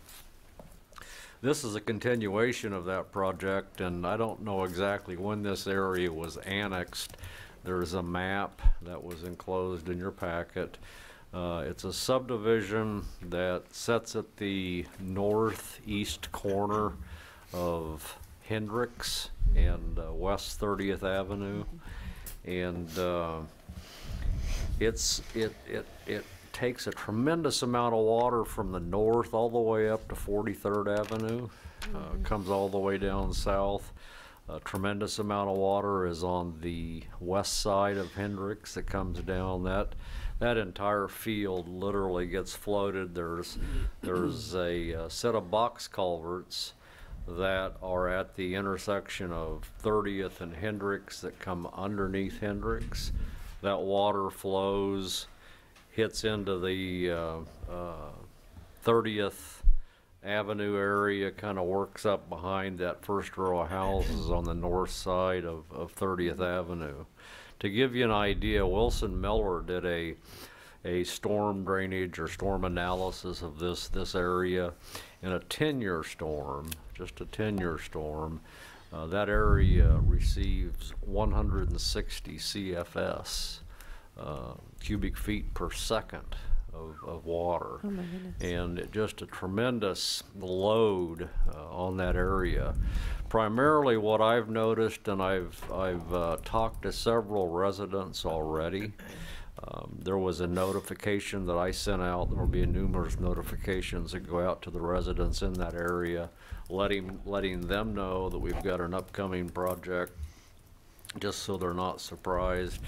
This is a continuation of that project, and I don't know exactly when this area was annexed. There's a map that was enclosed in your packet. It's a subdivision that sits at the northeast corner of Hendricks and West 30th Avenue, and it takes a tremendous amount of water from the north all the way up to 43rd Avenue, comes all the way down south. A tremendous amount of water is on the west side of Hendricks that comes down. That entire field literally gets flooded. There's a set of box culverts that are at the intersection of 30th and Hendricks that come underneath Hendricks. That water flows, hits into the 30th Avenue area, kind of works up behind that first row of houses on the north side of 30th Avenue. To give you an idea, Wilson Miller did a storm drainage or storm analysis of this area in a 10-year storm, just a 10-year storm. That area receives 160 CFS, cubic feet per second of water. Oh my goodness. And just a tremendous load on that area. Primarily what I've noticed, and I've talked to several residents already, there was a notification that I sent out. There will be numerous notifications that go out to the residents in that area, letting them know that we've got an upcoming project, just so they're not surprised.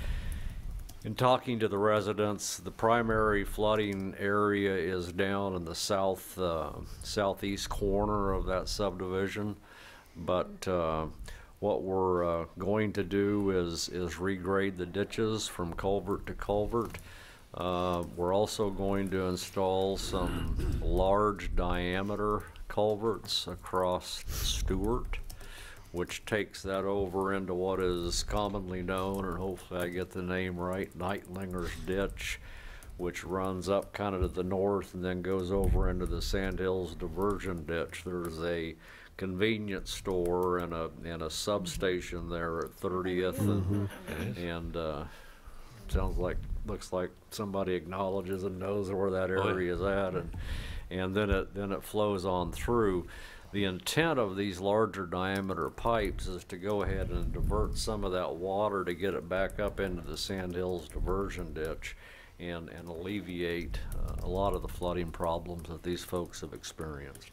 In talking to the residents, the primary flooding area is down in the southeast corner of that subdivision, but what we're going to do is regrade the ditches from culvert to culvert. We're also going to install some large diameter culverts across Stewart, which takes that over into what is commonly known, and hopefully I get the name right, Nightlinger's Ditch, which runs up kind of to the north and then goes over into the Sandhills Diversion Ditch. There's a convenience store and a substation there at 30th, and looks like somebody acknowledges and knows where that area is at, and then it flows on through. The intent of these larger diameter pipes is to go ahead and divert some of that water to get it back up into the Sandhills Diversion Ditch and alleviate a lot of the flooding problems that these folks have experienced.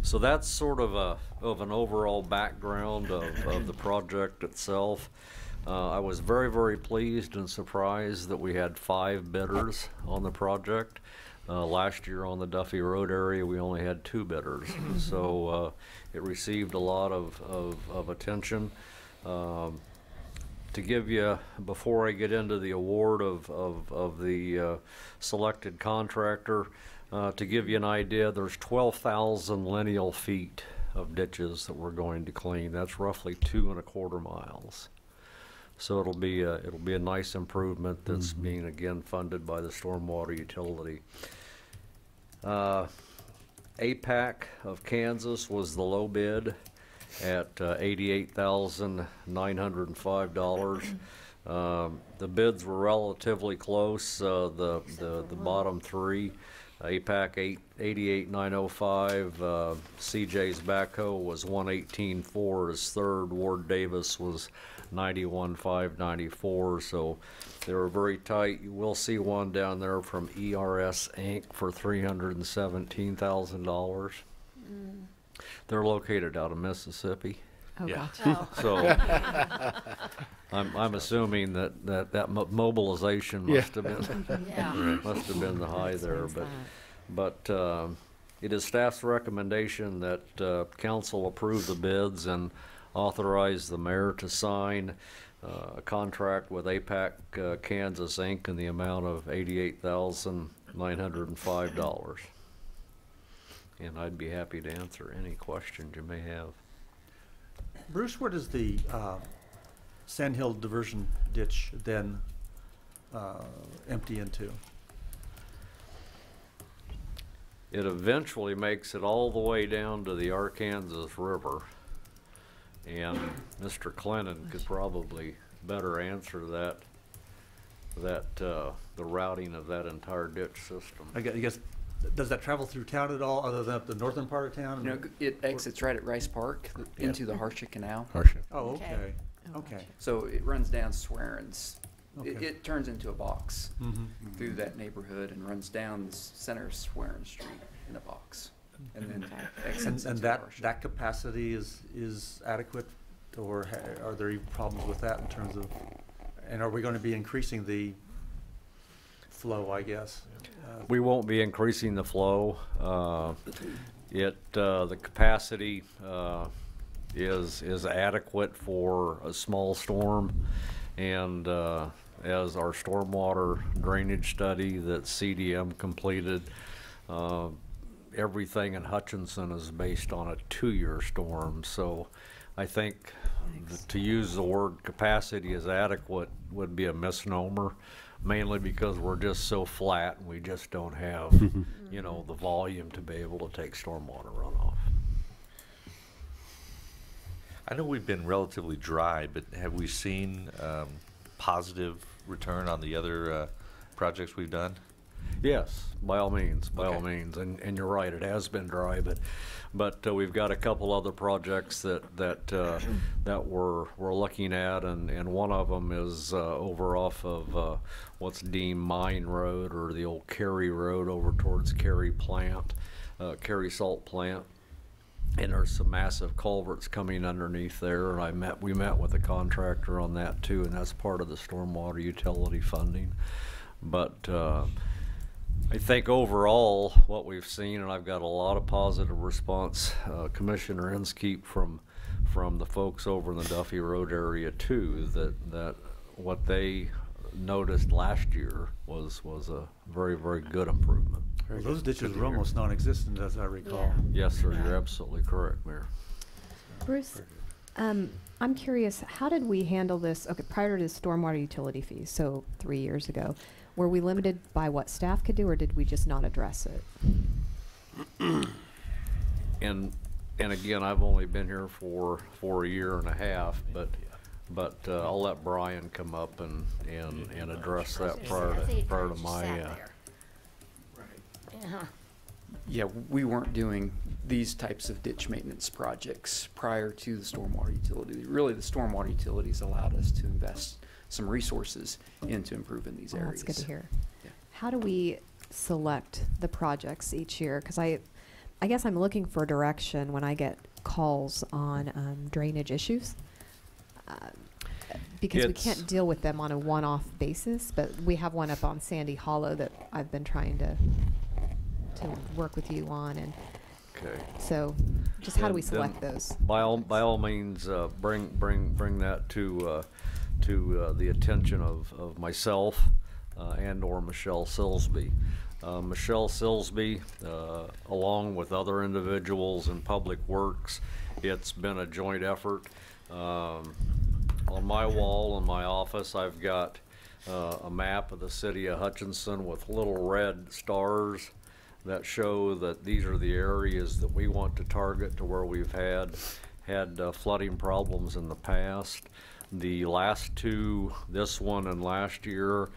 So that's sort of an overall background of the project itself. I was very, very pleased and surprised that we had 5 bidders on the project. Last year on the Duffy Road area, we only had 2 bidders. So it received a lot of attention. To give you, before I get into the award of the selected contractor, to give you an idea, there's 12,000 lineal feet of ditches that we're going to clean. That's roughly 2.25 miles. So it'll be a nice improvement that's being again funded by the stormwater utility. APAC of Kansas was the low bid at $88,905. The bids were relatively close. The bottom 3, APAC 88,905. CJ's backhoe was 118,400. His third, Ward Davis, was 91,594. So they were very tight. You will see one down there from ERS Inc. for $317,000. They're located out of Mississippi. Oh, Yeah. gotcha. So I'm assuming that mobilization must have been must have been the high there, but it is staff's recommendation that council approve the bids and authorize the mayor to sign a contract with APAC Kansas Inc. in the amount of $88,905. And I'd be happy to answer any questions you may have. Bruce, where does the Sandhill Diversion Ditch then empty into? It eventually makes it all the way down to the Arkansas River. And Mr. Clinton could probably better answer the routing of that entire ditch system. I guess, does that travel through town at all, other than up the northern part of town? No, it exits right at Rice Park into the Harsha Canal. Oh, okay. Okay. So it runs down Swearens. Okay. It turns into a box through that neighborhood and runs down the center of Swearens Street in a box. And then exits And into that Harsha. capacity is adequate, or are there even problems with that in terms of, and are we going to be increasing the flow, I guess? We won't be increasing the flow. The capacity is adequate for a small storm, and as our stormwater drainage study that CDM completed. Everything in Hutchinson is based on a 2-year storm, so I think to use the word capacity as adequate would be a misnomer, mainly because we're just so flat and we just don't have, you know, the volume to be able to take stormwater runoff. I know we've been relatively dry, but have we seen positive return on the other projects we've done? Yes, by all means, and you're right, it has been dry, but we've got a couple other projects that we're looking at, and one of them is over off of what's deemed Mine Road, or the old Cary Road over towards Cary plant, Cary salt plant. And there's some massive culverts coming underneath there, and we met with the contractor on that too, and that's part of the stormwater utility funding. But I think overall what we've seen, and I've got a lot of positive response, Commissioner Inskeep from the folks over in the Duffy Road area too, that what they noticed last year was a very, very good improvement. Well, those ditches were almost non-existent, as I recall. Yes, sir, you're absolutely correct, Mayor. Bruce, I'm curious, how did we handle this, okay, prior to the stormwater utility fees, so 3 years ago, were we limited by what staff could do, or did we just not address it? And again, I've only been here for a year and a half, but I'll let Brian come up and address that prior to my. Yeah, we weren't doing these types of ditch maintenance projects prior to the stormwater utility. Really, the stormwater utilities allowed us to invest some resources into improving these areas. That's good to hear. Yeah. How do we select the projects each year? Because I guess I'm looking for direction when I get calls on drainage issues. Because we can't deal with them on a one-off basis, but we have one up on Sandy Hollow that I've been trying to work with you on, and so just how do we select those? By all means, bring that to the attention of myself and/or Michelle Silsby. Michelle Silsby, along with other individuals in Public Works, it's been a joint effort. On my wall in my office, I've got a map of the city of Hutchinson with little red stars that show that these are the areas that we want to target, to where we've had flooding problems in the past. The last two, this one and last year,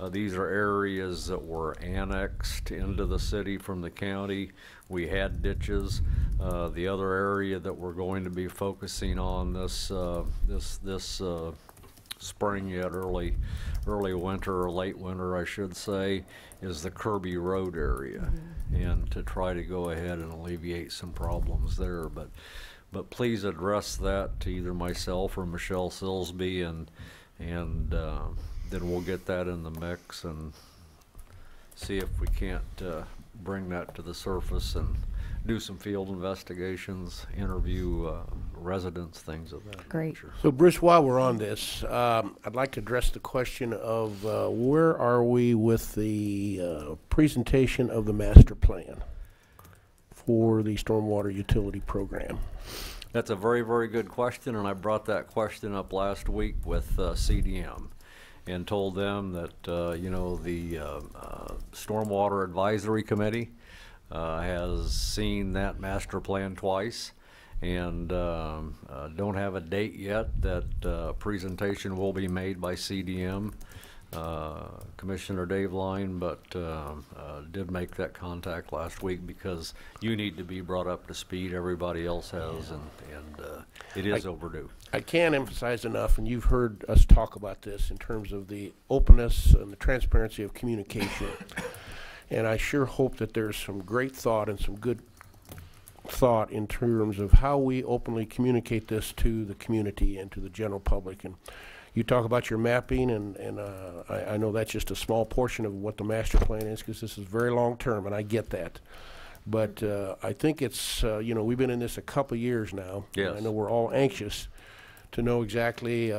these are areas that were annexed into the city from the county. We had ditches. The other area that we're going to be focusing on this spring, yet early winter, or late winter I should say, is the Kirby Road area, and to try to go ahead and alleviate some problems there. But please address that to either myself or Michelle Silsby, and then we'll get that in the mix and see if we can't bring that to the surface and do some field investigations, interview residents, things of that nature. So Bruce, while we're on this, I'd like to address the question of where are we with the presentation of the master plan for the stormwater utility program? That's a very, very good question, and I brought that question up last week with CDM and told them that you know, the Stormwater Advisory Committee has seen that master plan twice, and don't have a date yet that presentation will be made by CDM. Commissioner Dave Line, but did make that contact last week because you need to be brought up to speed. Everybody else has, and it is overdue. I can't emphasize enough, and you've heard us talk about this in terms of the openness and the transparency of communication. And I sure hope that there's some great thought and some good thought in terms of how we openly communicate this to the community and to the general public. And you talk about your mapping, and I know that's just a small portion of what the master plan is, because this is very long term, and I get that. But I think it's, you know, we've been in this a couple years now. Yes. I know we're all anxious to know exactly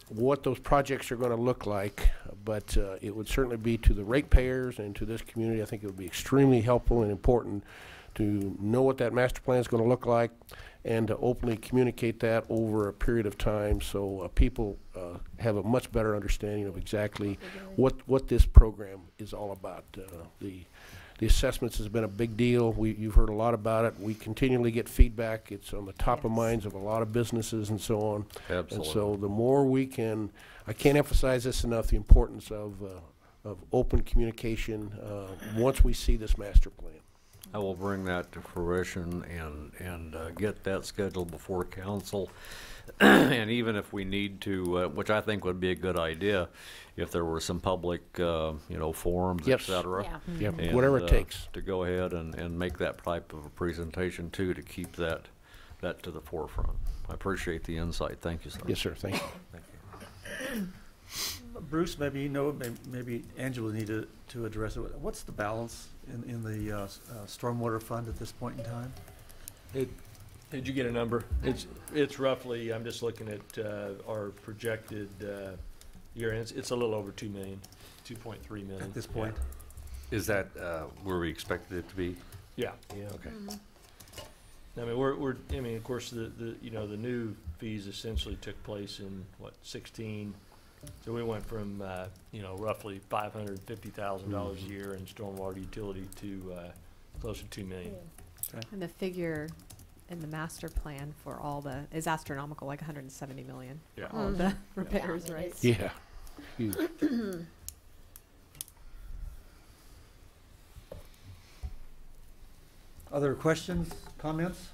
what those projects are going to look like, but it would certainly be to the ratepayers and to this community. I think it would be extremely helpful and important to know what that master plan is going to look like and to openly communicate that over a period of time so people have a much better understanding of exactly what this program is all about. The assessments has been a big deal. You've heard a lot about it. We continually get feedback. It's on the top of minds of a lot of businesses and so on. Absolutely. And so the more we can, I can't emphasize this enough, the importance of open communication once we see this master plan. I will bring that to fruition and get that scheduled before council. And even if we need to, which I think would be a good idea, if there were some public, forums, Yes. et cetera. Yeah. And, Whatever it takes. to go ahead and make that type of a presentation too, to keep that to the forefront. I appreciate the insight. Thank you, sir. Yes, sir. Thank you. Thank you. Bruce, maybe maybe Angela need to address it. What's the balance in the stormwater fund at this point in time? Did you get a number? It's roughly, I'm just looking at our projected year ends. It's a little over 2 million, 2.3 million. At this point? Is that where we expected it to be? Yeah. Okay. I mean, of course, the new fees essentially took place in, 16? So we went from, roughly $550,000 a year in stormwater utility to close to 2 million. Okay. And the figure in the master plan for all is astronomical, like 170 million. Yeah. For all the repairs, Yeah, right? Yeah. Huge. Other questions, comments?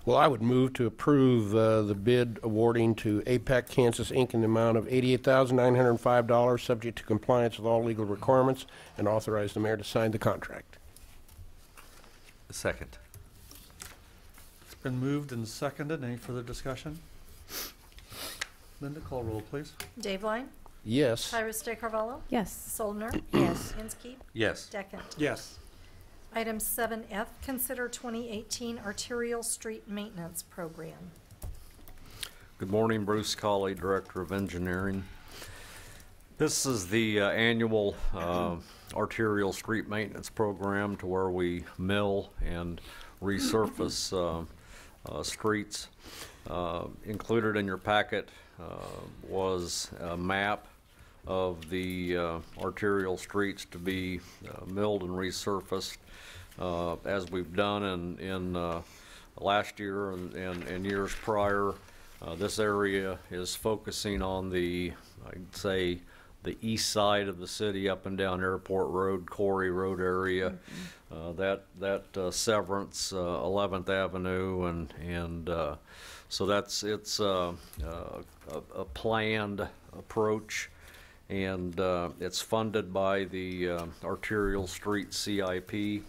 Well, I would move to approve the bid awarding to APAC Kansas Inc. in the amount of $88,905, subject to compliance with all legal requirements, and authorize the mayor to sign the contract. Second. It's been moved and seconded. Any further discussion? Linda, call roll, please. Dave Line? Yes. Tyrus de Carvalho? Yes. Soldner? Yes. Inskeep? Yes. Deckent? Yes. Item 7F, consider 2018 arterial street maintenance program. Good morning, Bruce Colley, Director of Engineering. This is the annual arterial street maintenance program to where we mill and resurface streets. Included in your packet was a map of the arterial streets to be milled and resurfaced. As we've done in last year and years prior, this area is focusing on I'd say, the east side of the city, up and down Airport Road, Corey Road area, that Severance, 11th Avenue, and so it's a planned approach, and it's funded by the Arterial Street CIP.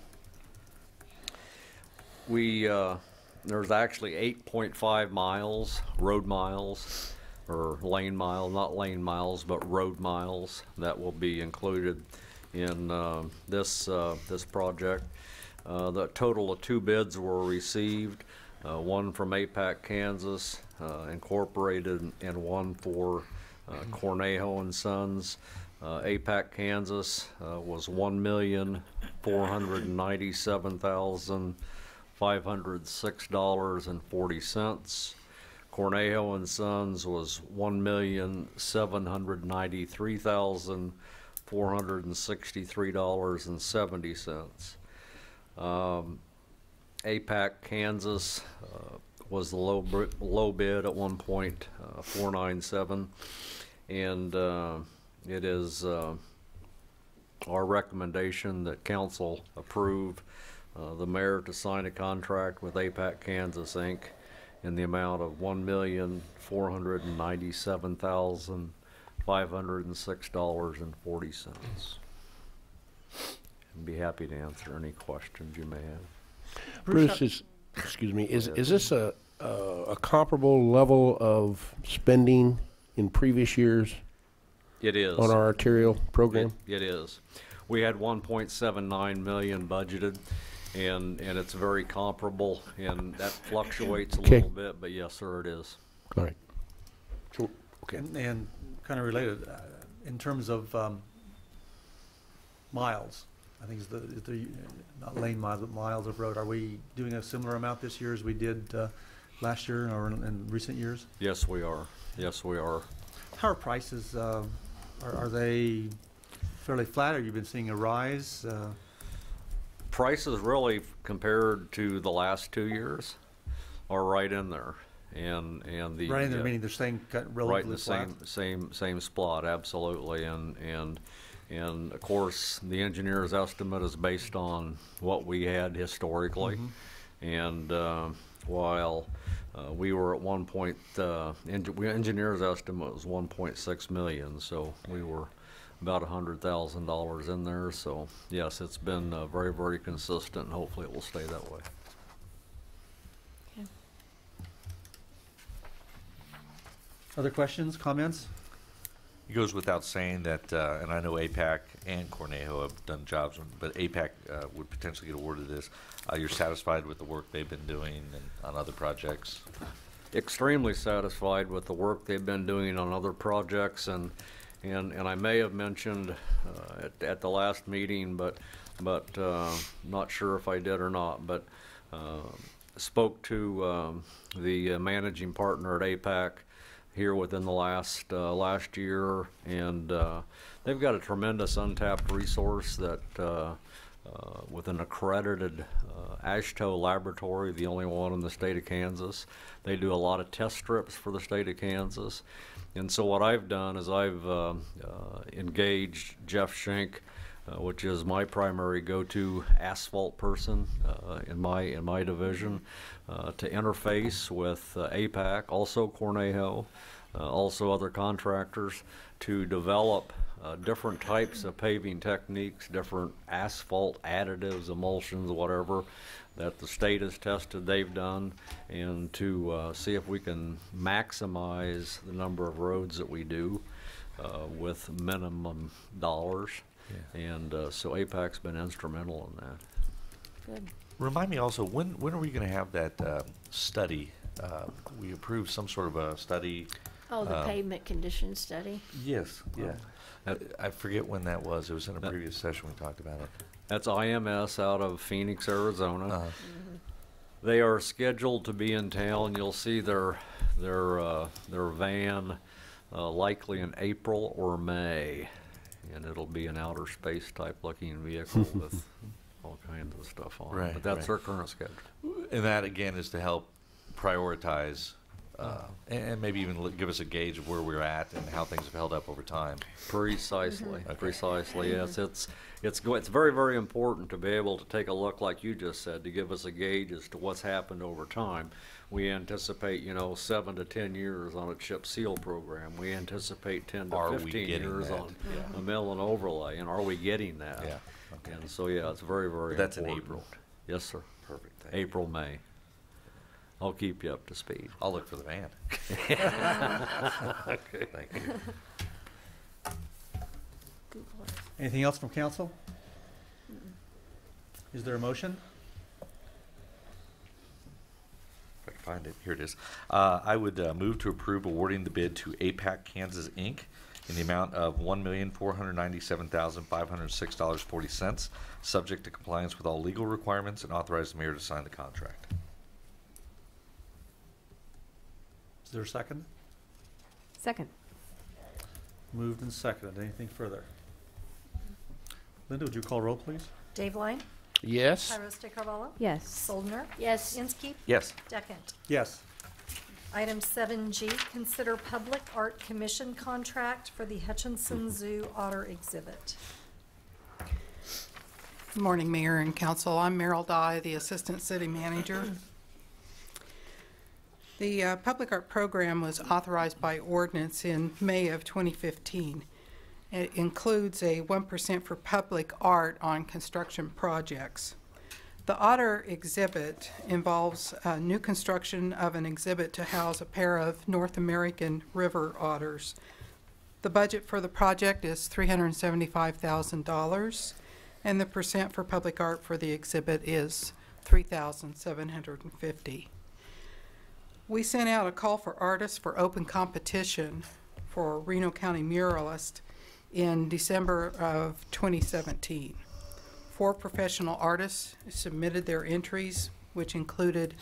There's actually 8.5 miles, road miles, or lane miles, not lane miles, but road miles that will be included in this project. The total of 2 bids were received, one from APAC Kansas Incorporated and one for Cornejo and Sons. APAC Kansas was $1,497,506.40. Cornejo and Sons was $1,793,463.70. APAC Kansas was the low bid at 1.497, and it is our recommendation that council approve the mayor to sign a contract with APAC Kansas Inc. in the amount of $1,497,506.40. I'd be happy to answer any questions you may have. Bruce, is this a comparable level of spending in previous years? It is. On our arterial program? It is. We had 1.79 million budgeted, and it's very comparable, and that fluctuates a little bit, but yes, sir, it is. All right. Okay. And kind of related, in terms of miles, I think is the not lane miles, but miles of road. Are we doing a similar amount this year as we did last year or in recent years? Yes, we are. Yes, we are. How are prices? Are they fairly flat? Or you've been seeing a rise? Prices really, compared to the last 2 years, are right in there. And the right in there, meaning they're staying relatively right in the flat? same spot, absolutely. And of course, the engineer's estimate is based on what we had historically. And while we were at one point, engineer's estimate was 1.6 million, so we were about $100,000 in there. So yes, it's been very, very consistent, and hopefully it will stay that way. Other questions, comments? It goes without saying that, and I know APAC and Cornejo have done jobs, but APAC would potentially get awarded this. You're satisfied with the work they've been doing on other projects? Extremely satisfied with the work they've been doing on other projects, and I may have mentioned at the last meeting, but not sure if I did or not, but spoke to the managing partner at APAC here within the last year, and they've got a tremendous untapped resource that with an accredited AASHTO laboratory, the only one in the state of Kansas. They do a lot of test strips for the state of Kansas. And so what I've done is I've engaged Jeff Schenk, which is my primary go-to asphalt person in my division, to interface with APAC, also Cornejo, also other contractors, to develop different types of paving techniques, different asphalt additives, emulsions, whatever, that the state has tested, they've done, and to see if we can maximize the number of roads that we do with minimum dollars. Yeah. And so APAC's been instrumental in that. Good. Remind me also, when are we going to have that study? We approved some sort of a study. Oh, the pavement condition study? Yes, yeah. I forget when that was. It was in a previous session we talked about it. That's IMS out of Phoenix, Arizona. They are scheduled to be in town. You'll see their van likely in April or May, and it'll be an outer space type looking vehicle with all kinds of stuff on it. But that's their current schedule. And that again is to help prioritize and maybe even give us a gauge of where we're at and how things have held up over time. Precisely, precisely. Yes, it's very, very important to be able to take a look, like you just said, to give us a gauge as to what's happened over time. We anticipate, 7 to 10 years on a chip seal program. We anticipate 10 to 15 years on a mill and overlay. And are we getting that? Yeah. Okay. And so, yeah, it's very, very important. That's in April. Yes, sir. Perfect. April, May. I'll keep you up to speed. I'll look for the van. Okay. Thank you. Anything else from council? Is there a motion? If I can find it, here it is. I would move to approve awarding the bid to APAC Kansas Inc. in the amount of $1,497,506.40, subject to compliance with all legal requirements, and authorize the mayor to sign the contract. Is there a second? Second. Moved and seconded. Anything further? Linda, would you call roll, please? Dave Line? Yes. Tyros de Carvalho? Yes. Soldner? Yes. Inskeep? Yes. Deckent? Yes. Item 7G, consider public art commission contract for the Hutchinson Zoo otter exhibit. Good morning, Mayor and Council. I'm Meryl Dye, the Assistant City Manager. The public art program was authorized by ordinance in May of 2015. It includes a 1% for public art on construction projects. The otter exhibit involves new construction of an exhibit to house a pair of North American river otters. The budget for the project is $375,000, and the percent for public art for the exhibit is $3,750. We sent out a call for artists for open competition for Reno County muralist in December of 2017. 4 professional artists submitted their entries, which included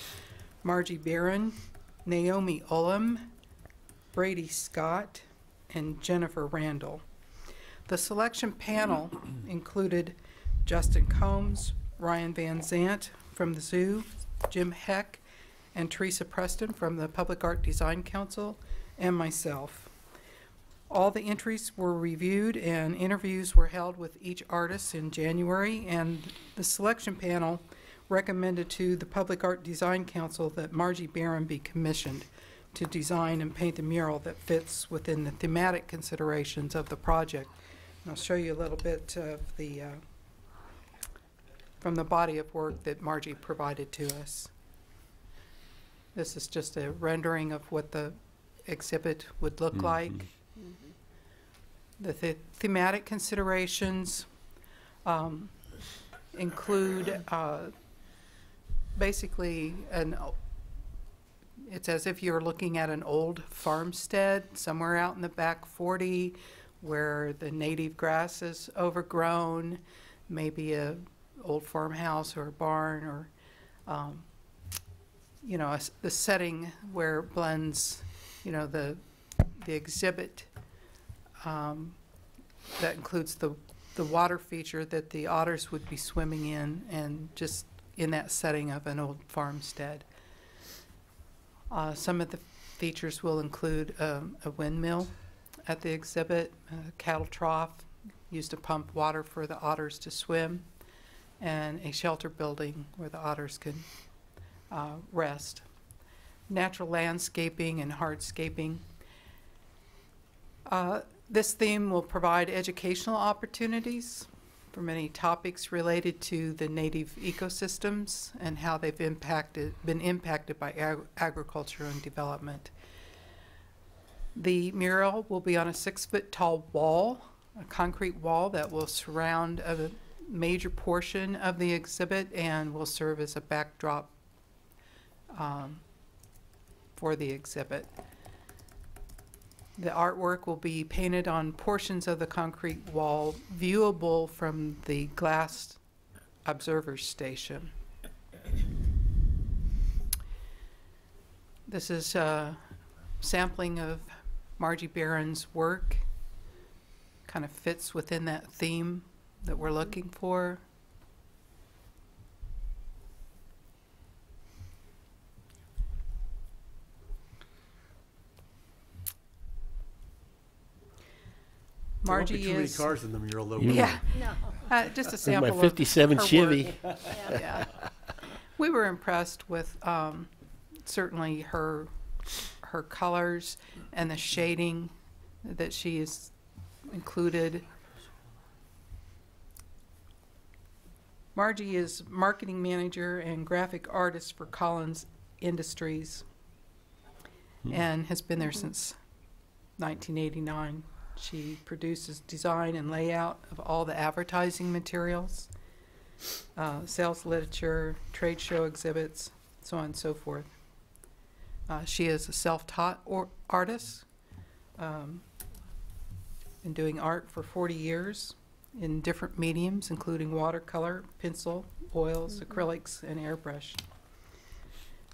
Margie Barron, Naomi Ullum, Brady Scott, and Jennifer Randall. The selection panel included Justin Combs, Ryan Van Zant from the Zoo, Jim Heck, and Teresa Preston from the Public Art Design Council, and myself. All the entries were reviewed and interviews were held with each artist in January, and the selection panel recommended to the Public Art Design Council that Margie Barron be commissioned to design and paint the mural that fits within the thematic considerations of the project. And I'll show you a little bit of the from the body of work that Margie provided to us. This is just a rendering of what the exhibit would look like. The thematic considerations include basically it's as if you're looking at an old farmstead somewhere out in the back 40 where the native grass is overgrown, maybe a old farmhouse or a barn, or you know, the setting where it blends, you know, the exhibit that includes the water feature that the otters would be swimming in, and just in that setting of an old farmstead. Some of the features will include a windmill at the exhibit, a cattle trough used to pump water for the otters to swim, and a shelter building where the otters could rest. Natural landscaping and hardscaping. This theme will provide educational opportunities for many topics related to the native ecosystems and how they've been impacted by agriculture and development. The mural will be on a 6-foot tall wall, a concrete wall that will surround a major portion of the exhibit and will serve as a backdrop for the exhibit. The artwork will be painted on portions of the concrete wall viewable from the glass observer station. This is a sampling of Margie Barron's work. Kind of fits within that theme that we're looking for. Margie There won't be too many is cars in the mural, though. yeah, No. just a sample My '57 of her Chevy. work. Yeah, we were impressed with certainly her colors and the shading that she has included. Margie is marketing manager and graphic artist for Collins Industries and has been there since 1989. She produces design and layout of all the advertising materials, sales literature, trade show exhibits, so on and so forth. She is a self-taught artist, been doing art for 40 years in different mediums, including watercolor, pencil, oils, acrylics, and airbrush.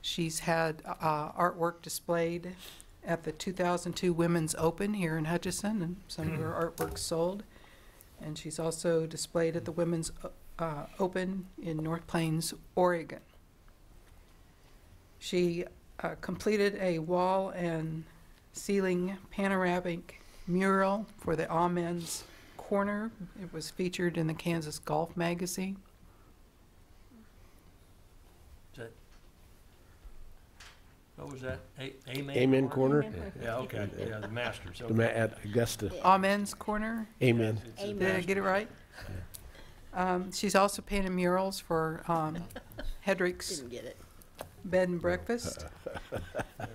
She's had artwork displayed at the 2002 Women's Open here in Hutchinson, and some of her artwork sold. And she's also displayed at the Women's Open in North Plains, Oregon. She completed a wall and ceiling panoramic mural for the Amen's Corner. It was featured in the Kansas Golf Magazine. What was that? Amen? Amen Corner. Yeah, okay. Yeah, the Masters. The at Augusta. Amen's Corner. Amen. Did I get it right? She's also painted murals for Hedrick's Didn't get it. Bed and Breakfast.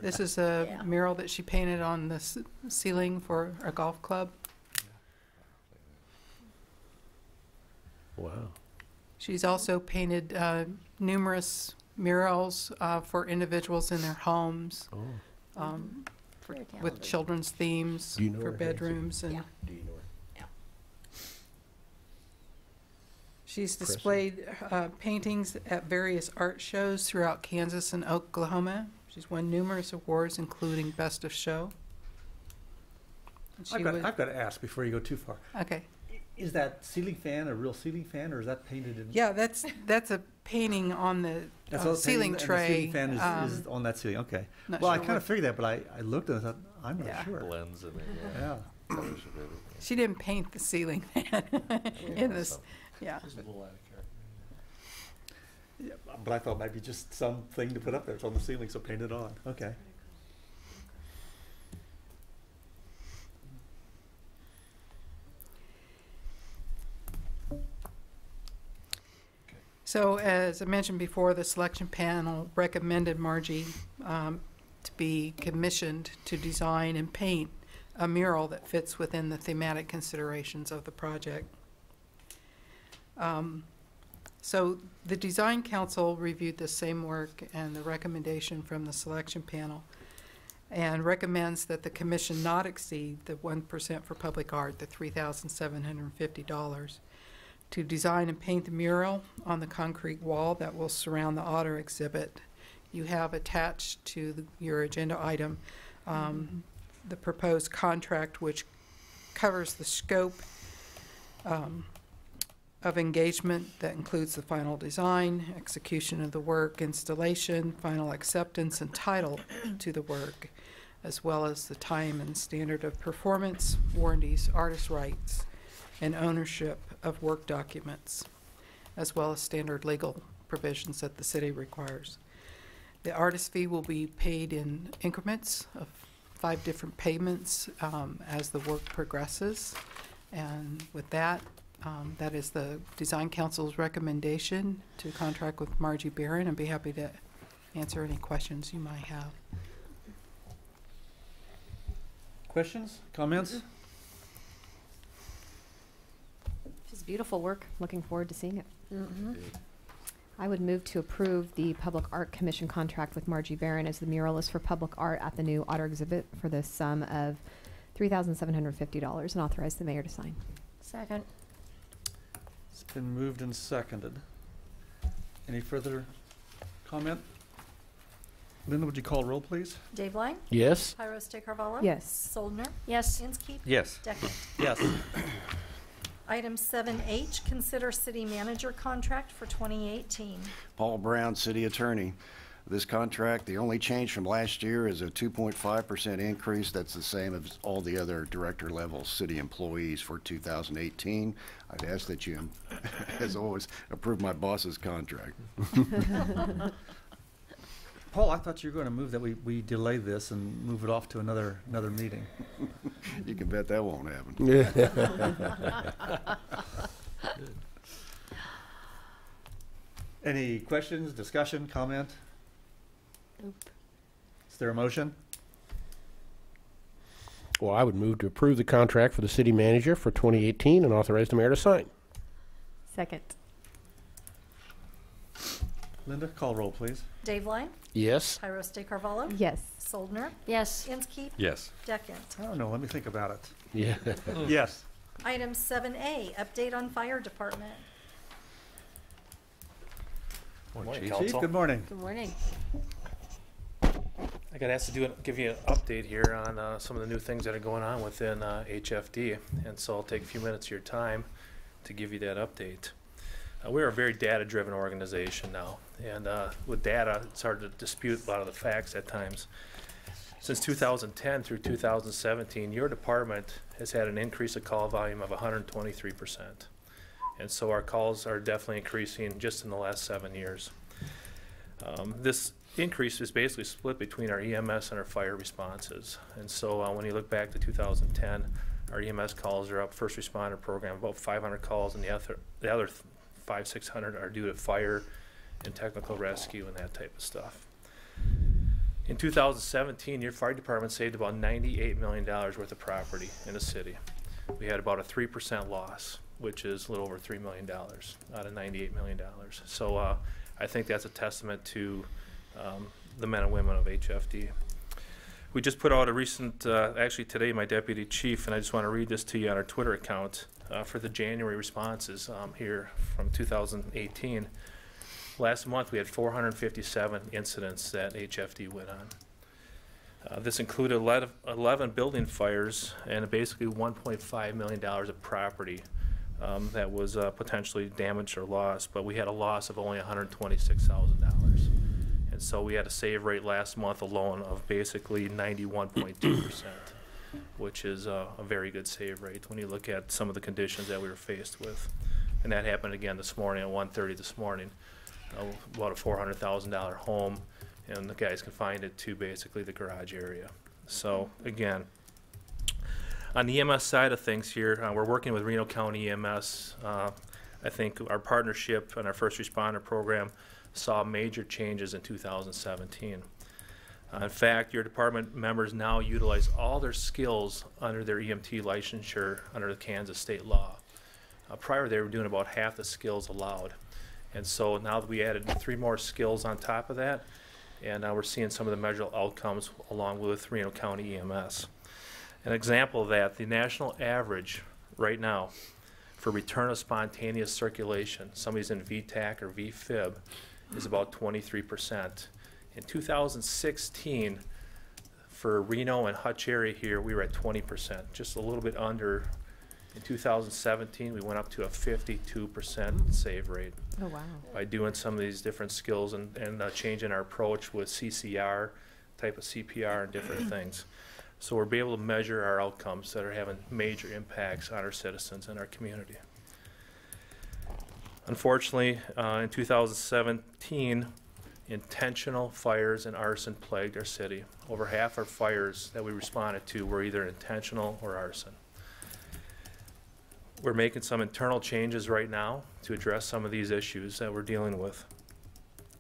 This is a mural that she painted on the ceiling for a golf club. Wow. She's also painted numerous murals for individuals in their homes, Very with talented. children's themes Do you know for her, Nancy? bedrooms. And Yeah. Do you know her? she's Impressive. displayed paintings at various art shows throughout Kansas and Oklahoma. She's won numerous awards, including Best of Show. And she was- I've got to ask before you go too far. okay. Is that ceiling fan a real ceiling fan, or is that painted in? Yeah, that's a painting on the That's all ceiling painted, tray. And the ceiling fan is on that ceiling, okay. Not Well, I sure kind of what- figured that, but I looked and I thought, I'm not Yeah. sure. Blends in there. Yeah. Colors of everything. She didn't paint the ceiling fan in this. Yeah. It's a little out of character. Yeah, but I thought maybe just something to put up there. It's on the ceiling, so paint it on. Okay. So as I mentioned before, the selection panel recommended Margie to be commissioned to design and paint a mural that fits within the thematic considerations of the project. So the design council reviewed the same work and the recommendation from the selection panel and recommends that the commission not exceed the 1% for public art, the $3,750, to design and paint the mural on the concrete wall that will surround the otter exhibit. You have attached to your agenda item the proposed contract, which covers the scope of engagement that includes the final design, execution of the work, installation, final acceptance, and title to the work, as well as the time and standard of performance, warranties, artist rights, and ownership of work documents, as well as standard legal provisions that the city requires. The artist fee will be paid in increments of 5 different payments as the work progresses. And with that, that is the Design Council's recommendation to contract with Margie Barron. I'd be happy to answer any questions you might have. Questions, comments? Just beautiful work. Looking forward to seeing it. Mm-hmm. I would move to approve the Public Art Commission contract with Margie Barron as the muralist for public art at the new Otter exhibit for the sum of $3,750 and authorize the mayor to sign. Second. It's been moved and seconded. Any further comment? Linda, would you call roll, please? Dave Line? Yes. Pyros de Carvalho? Yes. Soldner? Yes. Inskeep? Yes. Deckert? Yes. Item 7H, consider city manager contract for 2018. Paul Brown, City Attorney. This contract, the only change from last year is a 2.5% increase. That's the same as all the other director-level city employees for 2018. I'd ask that you, as always, approve my boss's contract. Paul, I thought you were going to move that we delay this and move it off to another meeting. You can bet that won't happen. Any questions, discussion, comment? Nope. Is there a motion? Well, I would move to approve the contract for the city manager for 2018 and authorize the mayor to sign. Second. Linda, call roll, please. Dave Line? Yes. Pyros de Carvalho? Yes. Soldner? Yes. Inskeep? Yes. Deckert? I don't know, let me think about it. Yeah. Yes. Item 7A, update on fire department. Morning, Morning, Chief. Chief, good morning. Good morning. I got asked to give you an update here on some of the new things that are going on within HFD, and so I'll take a few minutes of your time to give you that update. We're a very data-driven organization now, and with data, it's hard to dispute a lot of the facts at times. Since 2010 through 2017, your department has had an increase of call volume of 123%. And so our calls are definitely increasing just in the last 7 years. This increase is basically split between our EMS and our fire responses. And so when you look back to 2010, our EMS calls are up, first responder program, about 500 calls, and the other 500-600 are due to fire and technical rescue and that type of stuff. In 2017, your fire department saved about $98 million worth of property in the city. We had about a 3% loss, which is a little over $3 million out of $98 million. So I think that's a testament to the men and women of HFD. We just put out a recent, actually today, my deputy chief, and I just want to read this to you on our Twitter account for the January responses here from 2018. Last month, we had 457 incidents that HFD went on. This included 11 building fires and basically $1.5 million of property that was potentially damaged or lost, but we had a loss of only $126,000. And so we had a save rate last month alone of basically 91.2%, which is a very good save rate when you look at some of the conditions that we were faced with. And that happened again this morning at 1:30 this morning, about a $400,000 home, and the guys confined it to basically the garage area. So again, on the EMS side of things here, we're working with Reno County EMS. I think our partnership and our first responder program saw major changes in 2017. In fact, your department members now utilize all their skills under their EMT licensure under the Kansas state law. Prior, they were doing about half the skills allowed. And so now that we added 3 more skills on top of that, and now we're seeing some of the measurable outcomes along with Reno County EMS. An example of that, the national average right now for return of spontaneous circulation, somebody's in VTAC or VFib, is about 23%. In 2016, for Reno and Hutch area here, we were at 20%, just a little bit under. In 2017, we went up to a 52% save rate. Oh, wow. By doing some of these different skills and changing our approach with CCR, type of CPR, and different things. So we'll be able to measure our outcomes that are having major impacts on our citizens and our community. Unfortunately, in 2017, intentional fires and arson plagued our city. Over half our fires that we responded to were either intentional or arson. We're making some internal changes right now to address some of these issues that we're dealing with.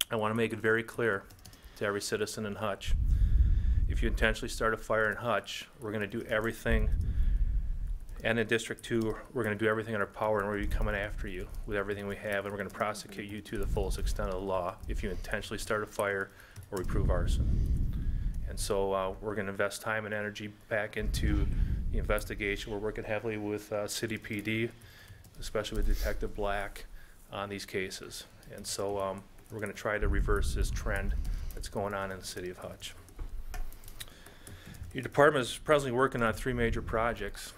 I want to make it very clear to every citizen in Hutch. If you intentionally start a fire in Hutch, we're going to do everything, and in District 2, we're going to do everything in our power, and we're going to be coming after you with everything we have, and we're going to prosecute you to the fullest extent of the law if you intentionally start a fire or we prove arson. And so we're going to invest time and energy back into the investigation. We're working heavily with City PD, especially with Detective Black, on these cases. And so we're going to try to reverse this trend that's going on in the city of Hutch. Your department is presently working on 3 major projects.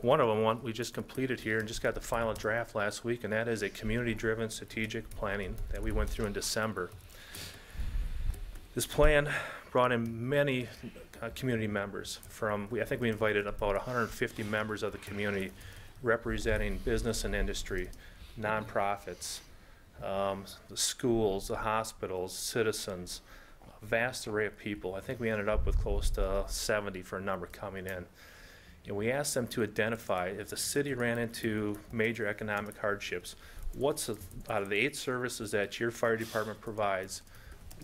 One of them we just completed here and just got the final draft last week, and that is a community-driven strategic planning that we went through in December. This plan brought in many community members from, I think we invited about 150 members of the community representing business and industry, nonprofits, the schools, the hospitals, citizens, a vast array of people. I think we ended up with close to 70 for a number coming in. And we asked them to identify if the city ran into major economic hardships, what's out of the 8 services that your fire department provides,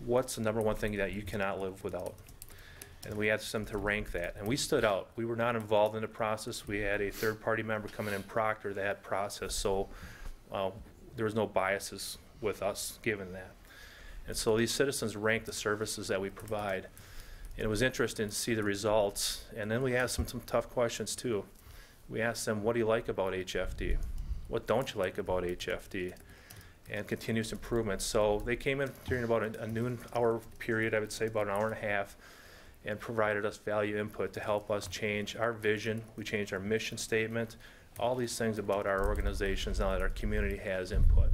what's the #1 thing that you cannot live without? And we asked them to rank that. And we stood out. We were not involved in the process. We had a third-party member come in and proctor that process, so there was no biases with us given that. And so these citizens ranked the services that we provide. And it was interesting to see the results. And then we asked them some tough questions too. We asked them, what do you like about HFD? What don't you like about HFD? And continuous improvement. So they came in during about a noon hour period, I would say about an hour and a half, and provided us value input to help us change our vision. We changed our mission statement, all these things about our organizations now that our community has input.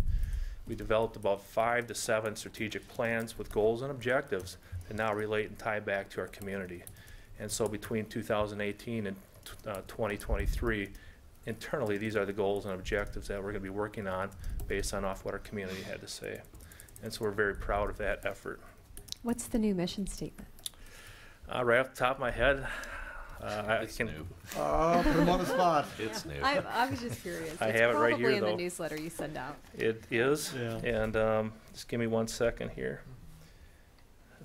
We developed about 5 to 7 strategic plans with goals and objectives that now relate and tie back to our community. And so between 2018 and 2023, internally, these are the goals and objectives that we're going to be working on based on off what our community had to say. And so we're very proud of that effort. What's the new mission statement? Right off the top of my head, It's new. Put him on the spot. It's new. I was just curious. I It's have it right probably here, in though. the newsletter you send out. It is, Yeah. and just give me 1 second here.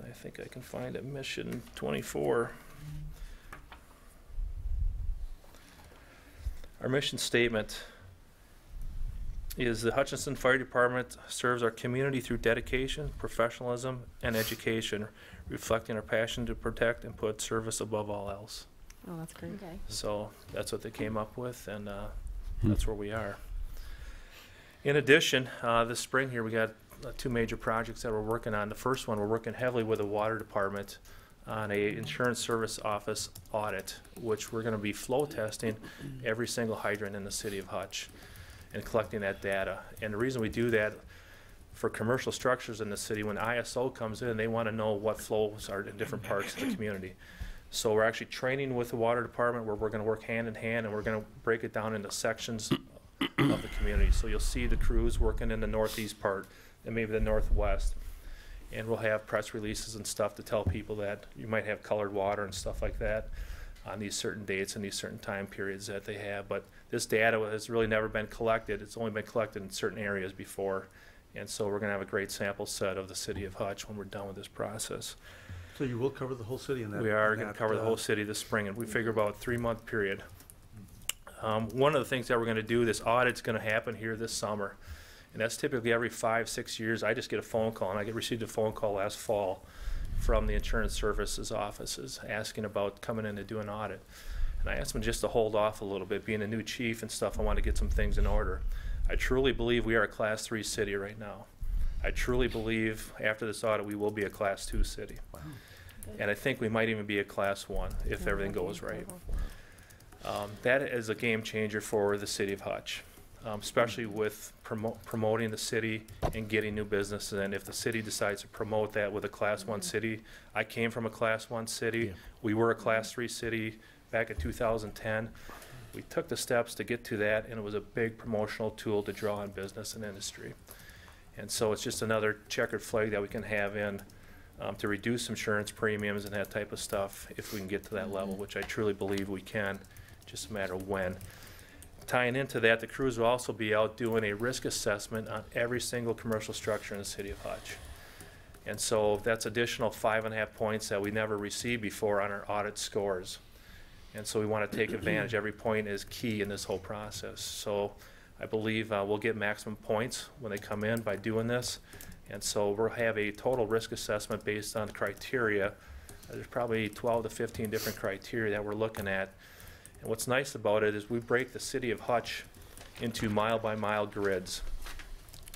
I think I can find it, mission 24. Our mission statement is the Hutchinson Fire Department serves our community through dedication, professionalism, and education, reflecting our passion to protect and put service above all else. Oh, that's great. Okay. So that's what they came up with, and that's where we are. In addition, this spring here we got 2 major projects that we're working on. The first one, we're working heavily with the water department on a insurance service office audit, which we're going to be flow testing every single hydrant in the city of Hutch and collecting that data. And the reason we do that for commercial structures in the city, when ISO comes in, they want to know what flows are in different parts of the community. So we're actually training with the water department where we're going to work hand in hand, and we're going to break it down into sections of the community. So you'll see the crews working in the northeast part and maybe the northwest. And we'll have press releases and stuff to tell people that you might have colored water and stuff like that on these certain dates and these certain time periods that they have. But this data has really never been collected. It's only been collected in certain areas before. And so we're going to have a great sample set of the city of Hutch when we're done with this process. So you will cover the whole city in that? We are going to cover the whole city this spring, and we figure about a 3-month period. One of the things that we're going to do, this audit's going to happen here this summer. And that's typically every 5-6 years. I just get a phone call, and I received a phone call last fall from the insurance services offices asking about coming in to do an audit. And I asked them just to hold off a little bit. Being a new chief and stuff, I want to get some things in order. I truly believe we are a Class 3 city right now. I truly believe after this audit we will be a Class 2 city. Wow. And I think we might even be a Class 1 if everything goes right. That is a game changer for the city of Hutch. Especially with promoting the city and getting new business. And if the city decides to promote that with a Class 1 city, I came from a Class 1 city. Yeah. We were a Class 3 city back in 2010. We took the steps to get to that, and it was a big promotional tool to draw on business and industry. And so it's just another checkered flag that we can have in to reduce insurance premiums and that type of stuff if we can get to that level, which I truly believe we can, just a matter of when. Tying into that, the crews will also be out doing a risk assessment on every single commercial structure in the city of Hutch. And so that's additional 5.5 points that we never received before on our audit scores. And so we want to take advantage. Every point is key in this whole process. So I believe we'll get maximum points when they come in by doing this. And so we'll have a total risk assessment based on criteria. There's probably 12 to 15 different criteria that we're looking at. And what's nice about it is we break the city of Hutch into mile-by-mile grids.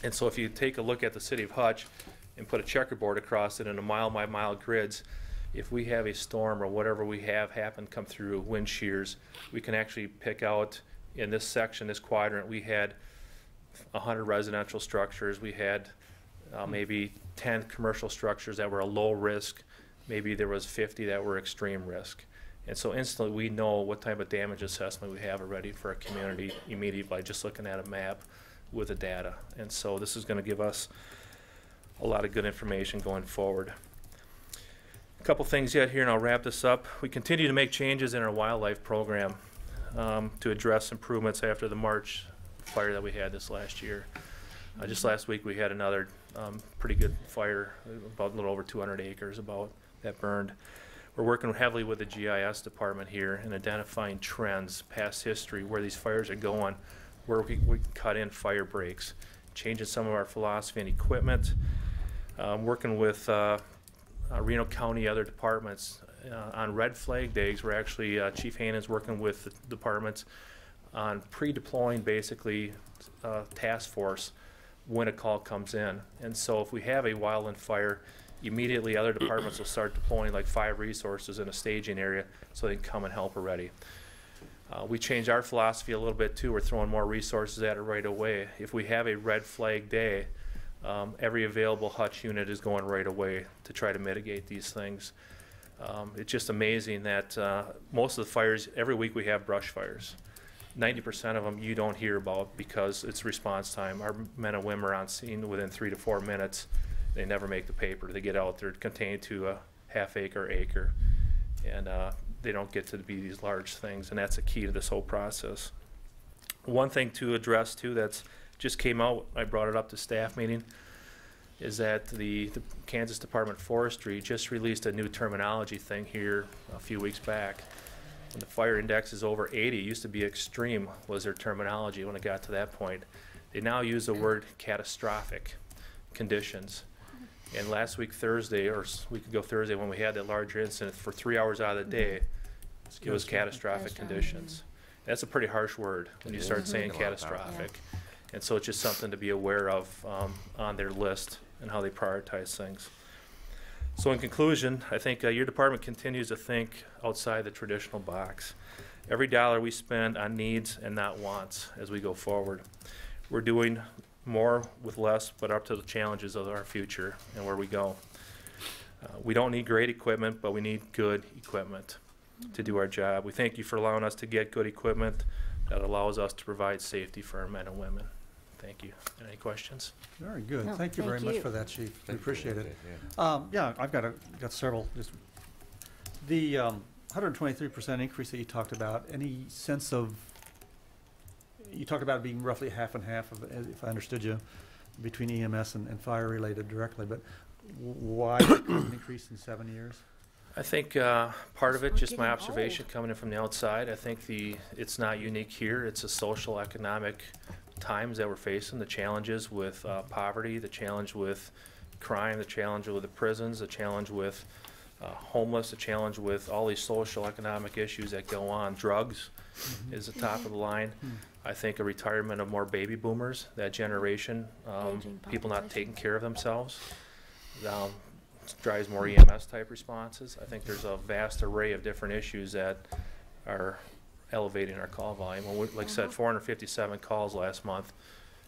And so if you take a look at the city of Hutch and put a checkerboard across it in a mile-by-mile grids, if we have a storm or whatever we have happen come through, wind shears, we can actually pick out in this section, this quadrant, we had 100 residential structures. We had maybe 10 commercial structures that were a low risk. Maybe there was 50 that were extreme risk. And so instantly we know what type of damage assessment we have already for a community immediately by just looking at a map with the data. And so this is going to give us a lot of good information going forward. A couple things yet here, and I'll wrap this up. We continue to make changes in our wildlife program to address improvements after the March fire that we had this last year. Just last week we had another pretty good fire, about a little over 200 acres that burned. We're working heavily with the GIS department here and identifying trends, past history, where these fires are going, where we can cut in fire breaks, changing some of our philosophy and equipment, working with Reno County, other departments. On red flag days, we're actually, Chief Hanan's working with the departments on pre-deploying basically task force when a call comes in. And so if we have a wildland fire, immediately other departments will start deploying like 5 resources in a staging area so they can come and help already. We changed our philosophy a little bit too. We're throwing more resources at it right away. If we have a red flag day, every available Hutch unit is going right away to try to mitigate these things. It's just amazing that most of the fires, every week we have brush fires. 90% of them you don't hear about because it's response time. Our men and women are on scene within 3 to 4 minutes. They never make the paper. They get out there contained to a half acre, and they don't get to be these large things, and that's a key to this whole process. One thing to address too that's just came out, I brought it up to staff meeting, is that the Kansas Department of Forestry just released a new terminology thing here a few weeks back. When the fire index is over 80, it used to be extreme was their terminology when it got to that point. They now use the word catastrophic conditions. And last week Thursday, or a week ago Thursday, when we had that larger incident, for 3 hours out of the day, it was catastrophic conditions. That's a pretty harsh word when you start saying catastrophic. And so it's just something to be aware of on their list and how they prioritize things. So in conclusion, I think your department continues to think outside the traditional box. Every dollar we spend on needs and not wants as we go forward. We're doing more with less, but up to the challenges of our future and where we go. We don't need great equipment, but we need good equipment to do our job. We thank you for allowing us to get good equipment that allows us to provide safety for our men and women. Thank you. Any questions? Very good. No, Thank you very thank much you. for that, Chief. We Thank appreciate you. it. Yeah. Yeah, I've got several. Just the 123% increase that you talked about. Any sense of? You talked about it being roughly half and half, if I understood you, between EMS and fire related directly. But why an increase in 7 years? I think part of it, just my observation coming in from the outside, I think it's not unique here. It's a social, economic times that we're facing, the challenges with poverty, the challenge with crime, the challenge with the prisons, the challenge with homeless, the challenge with all these social, economic issues that go on. Drugs is the top of the line. I think a retirement of more baby boomers, that generation, people not taking care of themselves. Drives more EMS type responses. I think there's a vast array of different issues that are elevating our call volume. Well, like I said, 457 calls last month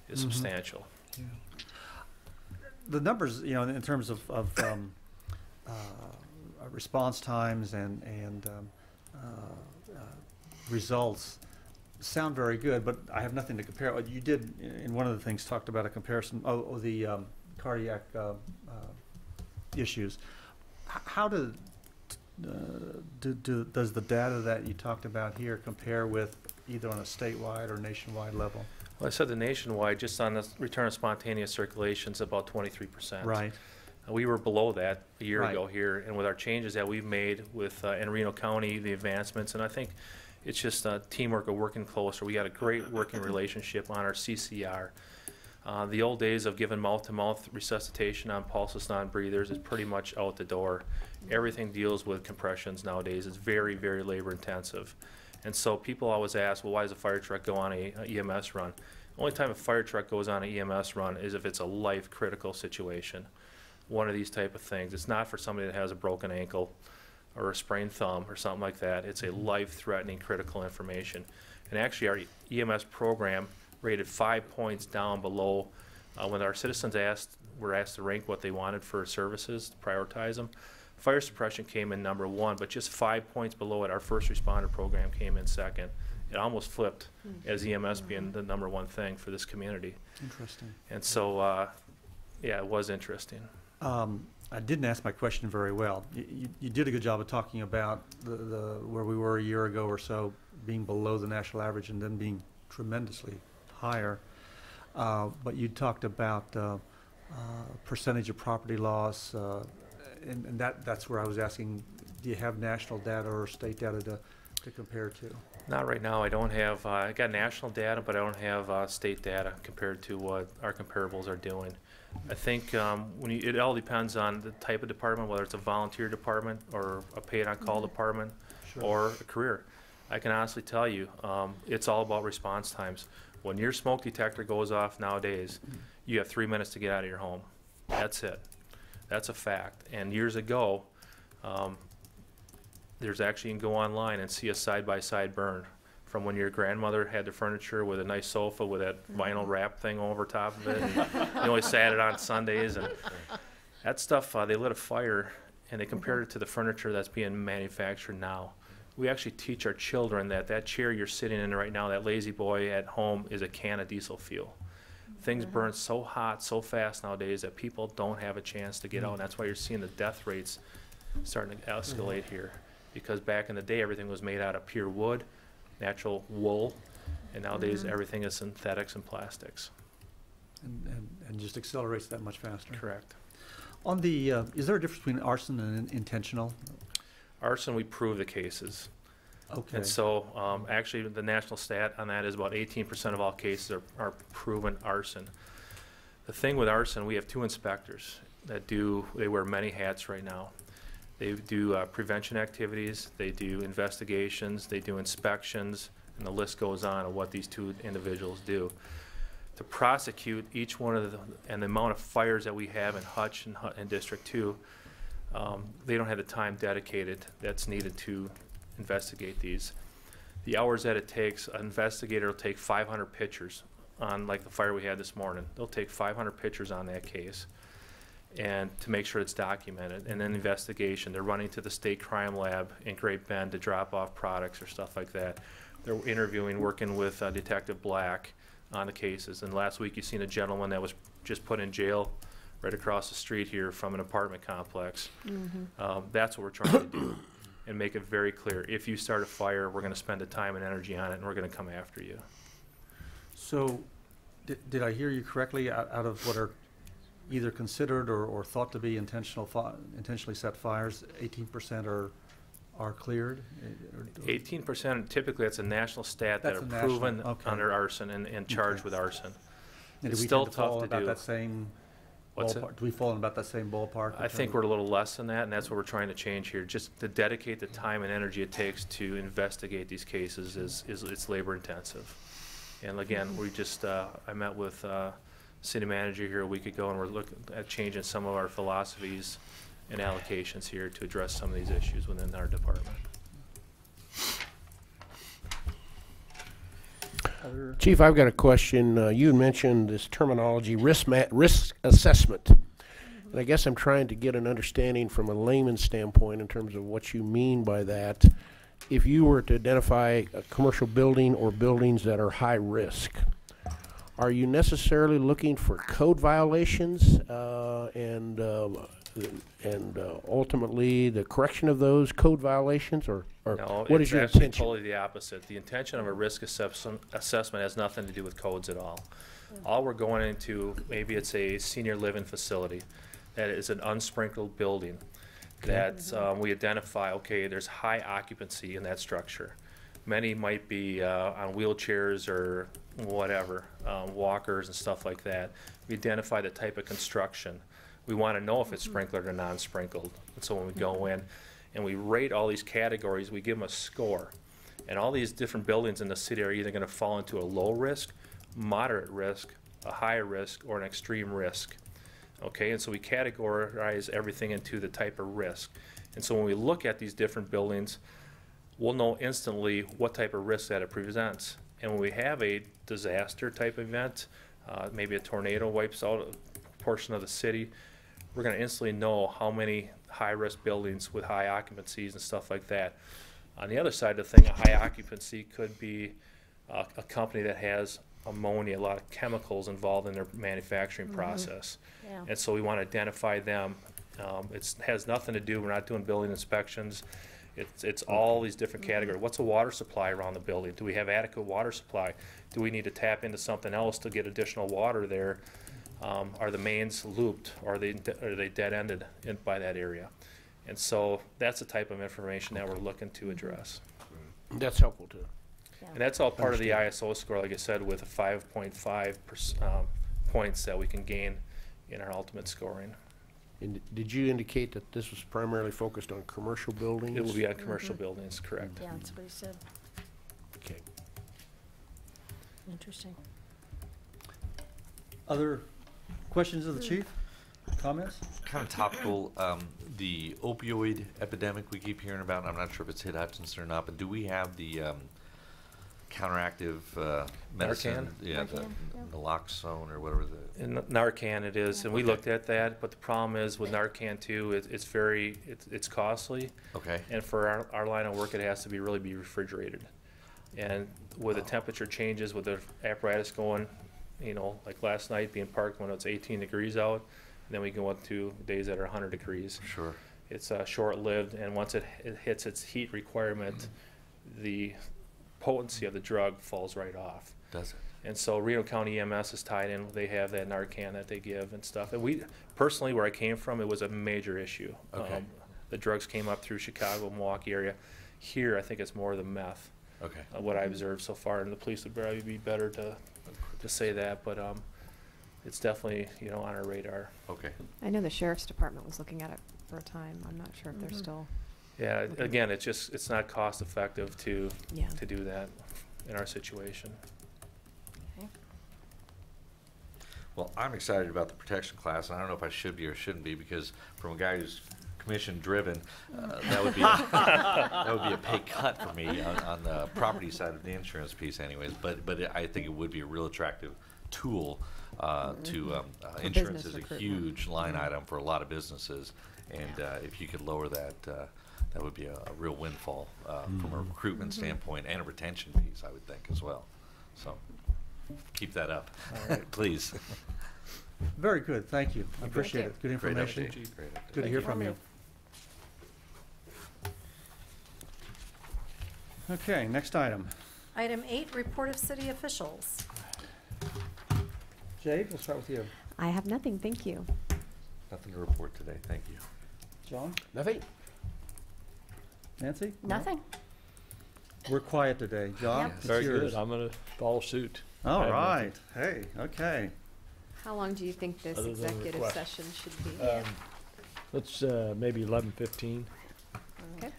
is substantial. Yeah. The numbers, in terms of response times and results sound very good, but I have nothing to compare. You did, in one of the things, talked about a comparison, the cardiac issues. How does the data that you talked about here compare with either on a statewide or nationwide level? Well, I said the nationwide, just on the return of spontaneous circulation, is about 23%. Right. We were below that a year Right. ago here, and with our changes that we've made with in Reno County, the advancements, and I think it's just teamwork of working closer. We got a great working relationship on our CCR. The old days of giving mouth-to-mouth resuscitation on pulseless non-breathers is pretty much out the door. Everything deals with compressions nowadays. It's very, very labor-intensive. And so people always ask, well, why does a fire truck go on a EMS run? The only time a fire truck goes on an EMS run is if it's a life-critical situation. One of these type of things. It's not for somebody that has a broken ankle or a sprained thumb or something like that. It's a life-threatening critical information. And actually our EMS program rated 5 points down below when our citizens were asked to rank what they wanted for services, to prioritize them. Fire suppression came in number 1, but just 5 points below it, our first responder program came in second. It almost flipped as EMS being the number 1 thing for this community. Interesting. And so, yeah, it was interesting. I didn't ask my question very well. You did a good job of talking about the where we were a year ago or so, being below the national average and then being tremendously higher. But you talked about percentage of property loss, and that's where I was asking, do you have national data or state data to compare to? Not right now. I don't have, I got national data, but I don't have state data compared to what our comparables are doing. I think it all depends on the type of department, whether it's a volunteer department or a paid-on-call department or a career. I can honestly tell you, it's all about response times. When your smoke detector goes off nowadays, you have 3 minutes to get out of your home. That's it. That's a fact. And years ago, there's actually, you can go online and see a side-by-side burn from when your grandmother had the furniture with a nice sofa with that vinyl wrap thing over top of it. And you only sat it on Sundays. And that stuff, they lit a fire, and they compared it to the furniture that's being manufactured now. We actually teach our children that chair you're sitting in right now, that lazy boy at home, is a can of diesel fuel. Things burn so hot, so fast nowadays that people don't have a chance to get out. And that's why you're seeing the death rates starting to escalate here. Because back in the day, everything was made out of pure wood, natural wool, and nowadays everything is synthetics and plastics. And just accelerates that much faster. Correct. On the, is there a difference between arson and intentional? Arson, we prove the cases. Okay. And so, actually, the national stat on that is about 18% of all cases are proven arson. The thing with arson, we have 2 inspectors that they wear many hats right now. They do prevention activities, they do investigations, they do inspections, and the list goes on of what these 2 individuals do. To prosecute each one of and the amount of fires that we have in Hutch and District 2, they don't have the time dedicated that's needed to investigate these. The hours that it takes, an investigator will take 500 pictures on, like the fire we had this morning. They'll take 500 pictures on that case and to make sure it's documented. And then investigation, they're running to the state crime lab in Great Bend to drop off products or stuff like that. They're interviewing, working with Detective Black on the cases. And last week you seen a gentleman that was just put in jail right across the street here from an apartment complex. That's what we're trying to do and make it very clear. If you start a fire, we're going to spend the time and energy on it, and we're going to come after you. So, did I hear you correctly? Out of what are either considered or thought to be intentionally set fires, 18% are cleared? 18%, typically that's a national stat that are proven under arson and charged with arson. And it's do we still tend to tough fall to about do. that same What's ballpark? it? Do we fall in about that same ballpark? I think we're a little less than that, and that's what we're trying to change here. Just to dedicate the time and energy it takes to investigate these cases it's labor intensive. And again, we just I met with city manager here a week ago, and we're looking at changing some of our philosophies and allocations here to address some of these issues within our department. Chief, I've got a question. You had mentioned this terminology, risk assessment. And I guess I'm trying to get an understanding from a layman's standpoint in terms of what you mean by that. If you were to identify a commercial building or buildings that are high risk, are you necessarily looking for code violations and ultimately the correction of those code violations, or No, what it's is your actually intention? totally the opposite. The intention of a risk assessment has nothing to do with codes at all. All we're going into, maybe it's a senior living facility that is an unsprinkled building that we identify, okay, there's high occupancy in that structure. Many might be on wheelchairs or whatever, walkers and stuff like that. We identify the type of construction. We want to know if it's sprinkled or non-sprinkled. And so when we go in and we rate all these categories, we give them a score. And all these different buildings in the city are either going to fall into a low risk, moderate risk, a high risk, or an extreme risk. Okay, and so we categorize everything into the type of risk. And so when we look at these different buildings, we'll know instantly what type of risk that it presents. And when we have a disaster type event, maybe a tornado wipes out a portion of the city, we're going to instantly know how many high-risk buildings with high occupancies and stuff like that. On the other side of the thing, a high occupancy could be a company that has ammonia, a lot of chemicals involved in their manufacturing process. Yeah. And so we want to identify them. It has nothing to do, we're not doing building inspections. It's all these different categories. What's a water supply around the building? Do we have adequate water supply? Do we need to tap into something else to get additional water there? Are the mains looped? Are they dead-ended by that area? And so that's the type of information that we're looking to address. That's helpful too. And that's all part of the ISO score, like I said, with a 5.5 points that we can gain in our ultimate scoring. And did you indicate that this was primarily focused on commercial buildings? It will be on commercial buildings, correct. Yeah, that's what he said. Okay. Interesting. Other questions of the chief? Comments? Kind of topical, the opioid epidemic we keep hearing about. I'm not sure if it's hit Hutchinson or not, but do we have the counteractive medicine? Narcan? Yeah, the naloxone or whatever the. In Narcan it is, and we looked at that, but the problem is with Narcan too, it's costly. Okay. And for our line of work, it has to be refrigerated. And with the temperature changes, with the apparatus going, you know, like last night being parked when it's 18 degrees out, and then we go up to days that are 100 degrees. Sure. It's short-lived, and once it hits its heat requirement, the potency of the drug falls right off. Does it? And so Reno County EMS is tied in. They have that Narcan that they give and stuff. And we, personally, where I came from, it was a major issue. Okay. The drugs came up through Chicago, Milwaukee area. Here, I think it's more the meth. Okay. What I observed so far, and the police would probably be better to say that, but it's definitely, you know, on our radar. Okay. I know the sheriff's department was looking at it for a time. I'm not sure if they're still. Yeah, again, it's not cost effective to Yeah. to do that in our situation. Well, I'm excited about the protection class, and I don't know if I should be or shouldn't be, because from a guy who's commission-driven, that would be a pay cut for me on the property side of the insurance piece, anyways. But I think it would be a real attractive tool to insurance is a huge line item for a lot of businesses, and if you could lower that, that would be a real windfall from a recruitment standpoint and a retention piece, I would think, as well. So keep that up, please. Very good, thank you. I appreciate you. it. Good Great information. update. Great update. Good to hear from you. Okay, next item. Item 8, report of city officials. Jade, we'll start with you. I have nothing, thank you. Nothing to report today, thank you. John? Nothing? Nancy? Nothing. We're quiet today. John? Yep. It's Very yours. good. I'm gonna follow suit. I All have right. Hey, okay. How long do you think this Other than the executive request. session should be? Let's maybe 11:15. Okay.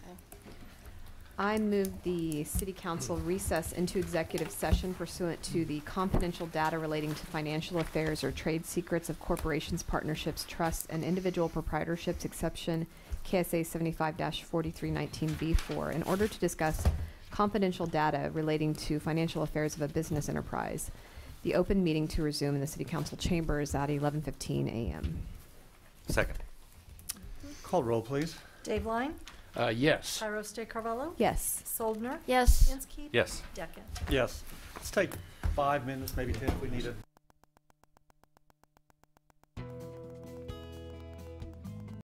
I move the city council recess into executive session pursuant to the confidential data relating to financial affairs or trade secrets of corporations, partnerships, trusts, and individual proprietorships exception KSA 75-4319B4 in order to discuss confidential data relating to financial affairs of a business enterprise. The open meeting to resume in the city council chambers at 11:15 a.m. Second. Call roll, please. Dave Line, Yes. Tyros de Carvalho, Yes. Soldner, Yes. Inskeep. Yes. Deckent. Yes. Let's take 5 minutes, maybe 10 if we need it.